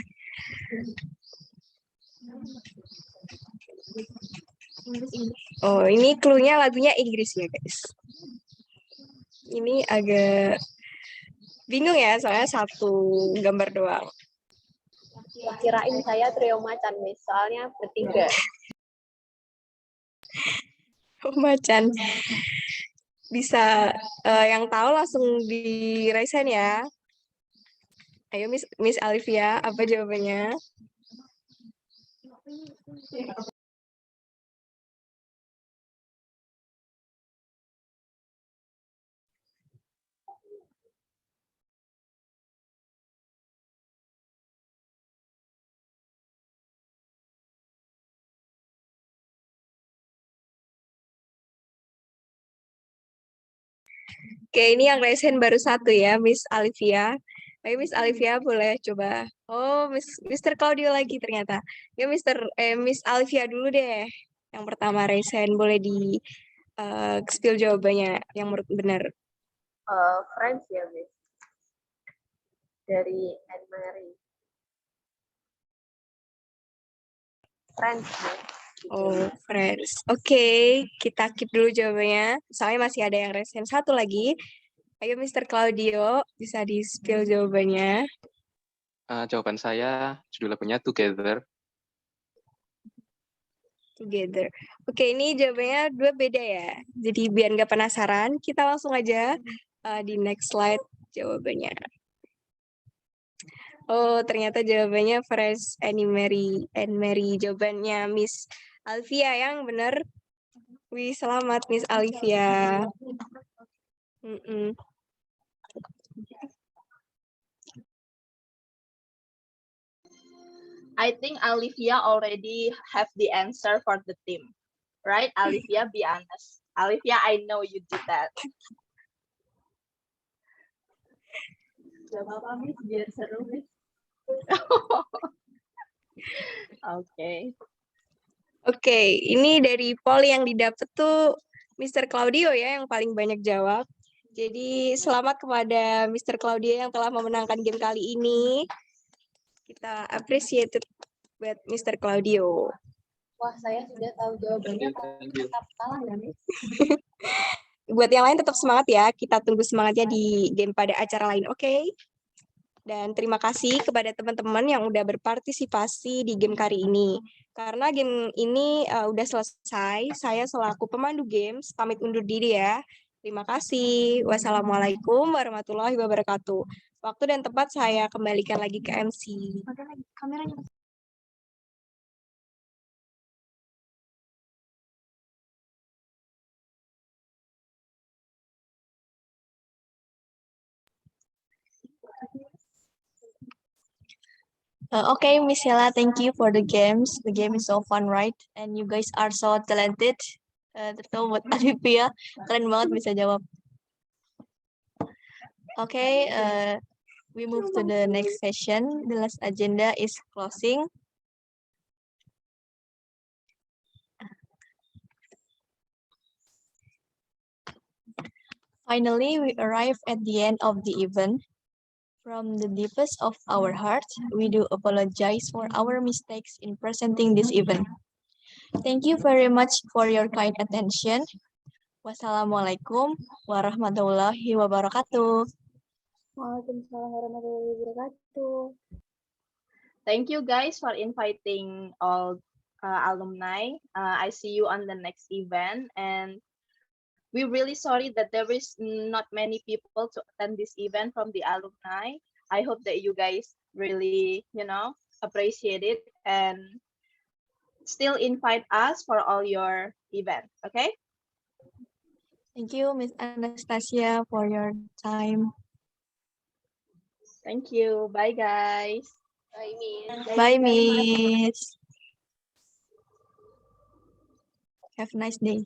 Oh, ini clue-nya lagunya Inggris ya, guys. Ini agak bingung ya, soalnya satu gambar doang. Kirain saya trio macan, Miss. Soalnya bertiga. Oh, macan. Bisa yang tahu langsung di raise hand ya. Ayo Miss Alivia, apa jawabannya? Oke, ini yang raise hand baru satu ya, Miss Alivia. Ayo Miss Alivia boleh coba. Oh, Mr. Claudio lagi ternyata. Ya Miss Alivia dulu deh. Yang pertama raise hand boleh di spill jawabannya yang menurut benar. Friends ya, Miss. Dari Anne Marie. Friends, Miss. Oh, friends. Oke, kita keep dulu jawabannya. Soalnya masih ada yang resen satu lagi. Ayo, Mr. Claudio, bisa di-spill jawabannya. Jawaban saya judul lagunya Together. Together. Oke, ini jawabannya dua beda ya. Jadi biar nggak penasaran, kita langsung aja di next slide jawabannya. Oh, ternyata jawabannya Fresh and Mary. Jawabannya Miss Alfia yang benar. Wih, selamat Miss Alfia. I think Olivia already have the answer for the team. Right, Olivia, be honest. Olivia, I know you did that. Gak apa-apa, Miss, biar seru, Miss. Oke. Oke, ini dari poll yang didapat tuh Mr. Claudio ya yang paling banyak jawab. Jadi selamat kepada Mr. Claudio yang telah memenangkan game kali ini. Kita appreciated buat Mr. Claudio. Wah, saya sudah tahu jawabannya, tetap kalah ya, Miss. Buat yang lain tetap semangat ya. Kita tunggu semangatnya di game pada acara lain, oke? Dan terima kasih kepada teman-teman yang udah berpartisipasi di game kali ini. Karena game ini udah selesai, saya selaku pemandu games pamit undur diri ya. Terima kasih. Wassalamualaikum warahmatullahi wabarakatuh. Waktu dan tempat saya kembalikan lagi ke MC. Kameranya. Okay, Miss Yella, thank you for the games. The game is so fun, right? And you guys are so talented. Terutama buat Olivia, keren banget bisa jawab. Okay, we move to the next session. The last agenda is closing. Finally, we arrive at the end of the event. From the deepest of our hearts, we do apologize for our mistakes in presenting this event. Thank you very much for your kind attention. Wassalamualaikum warahmatullahi wabarakatuh. Waalaikumsalam warahmatullahi wabarakatuh. Thank you guys for inviting all alumni. I see you on the next event, and we're really sorry that there is not many people to attend this event from the alumni. I hope that you guys really, appreciate it and still invite us for all your events, okay? Thank you, Miss Anastasia, for your time. Thank you. Bye, guys. Bye, Miss. Bye, Miss. Have a nice day.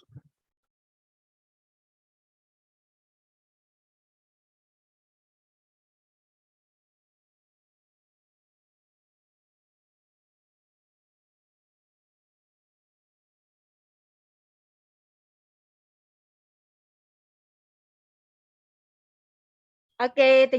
Okay,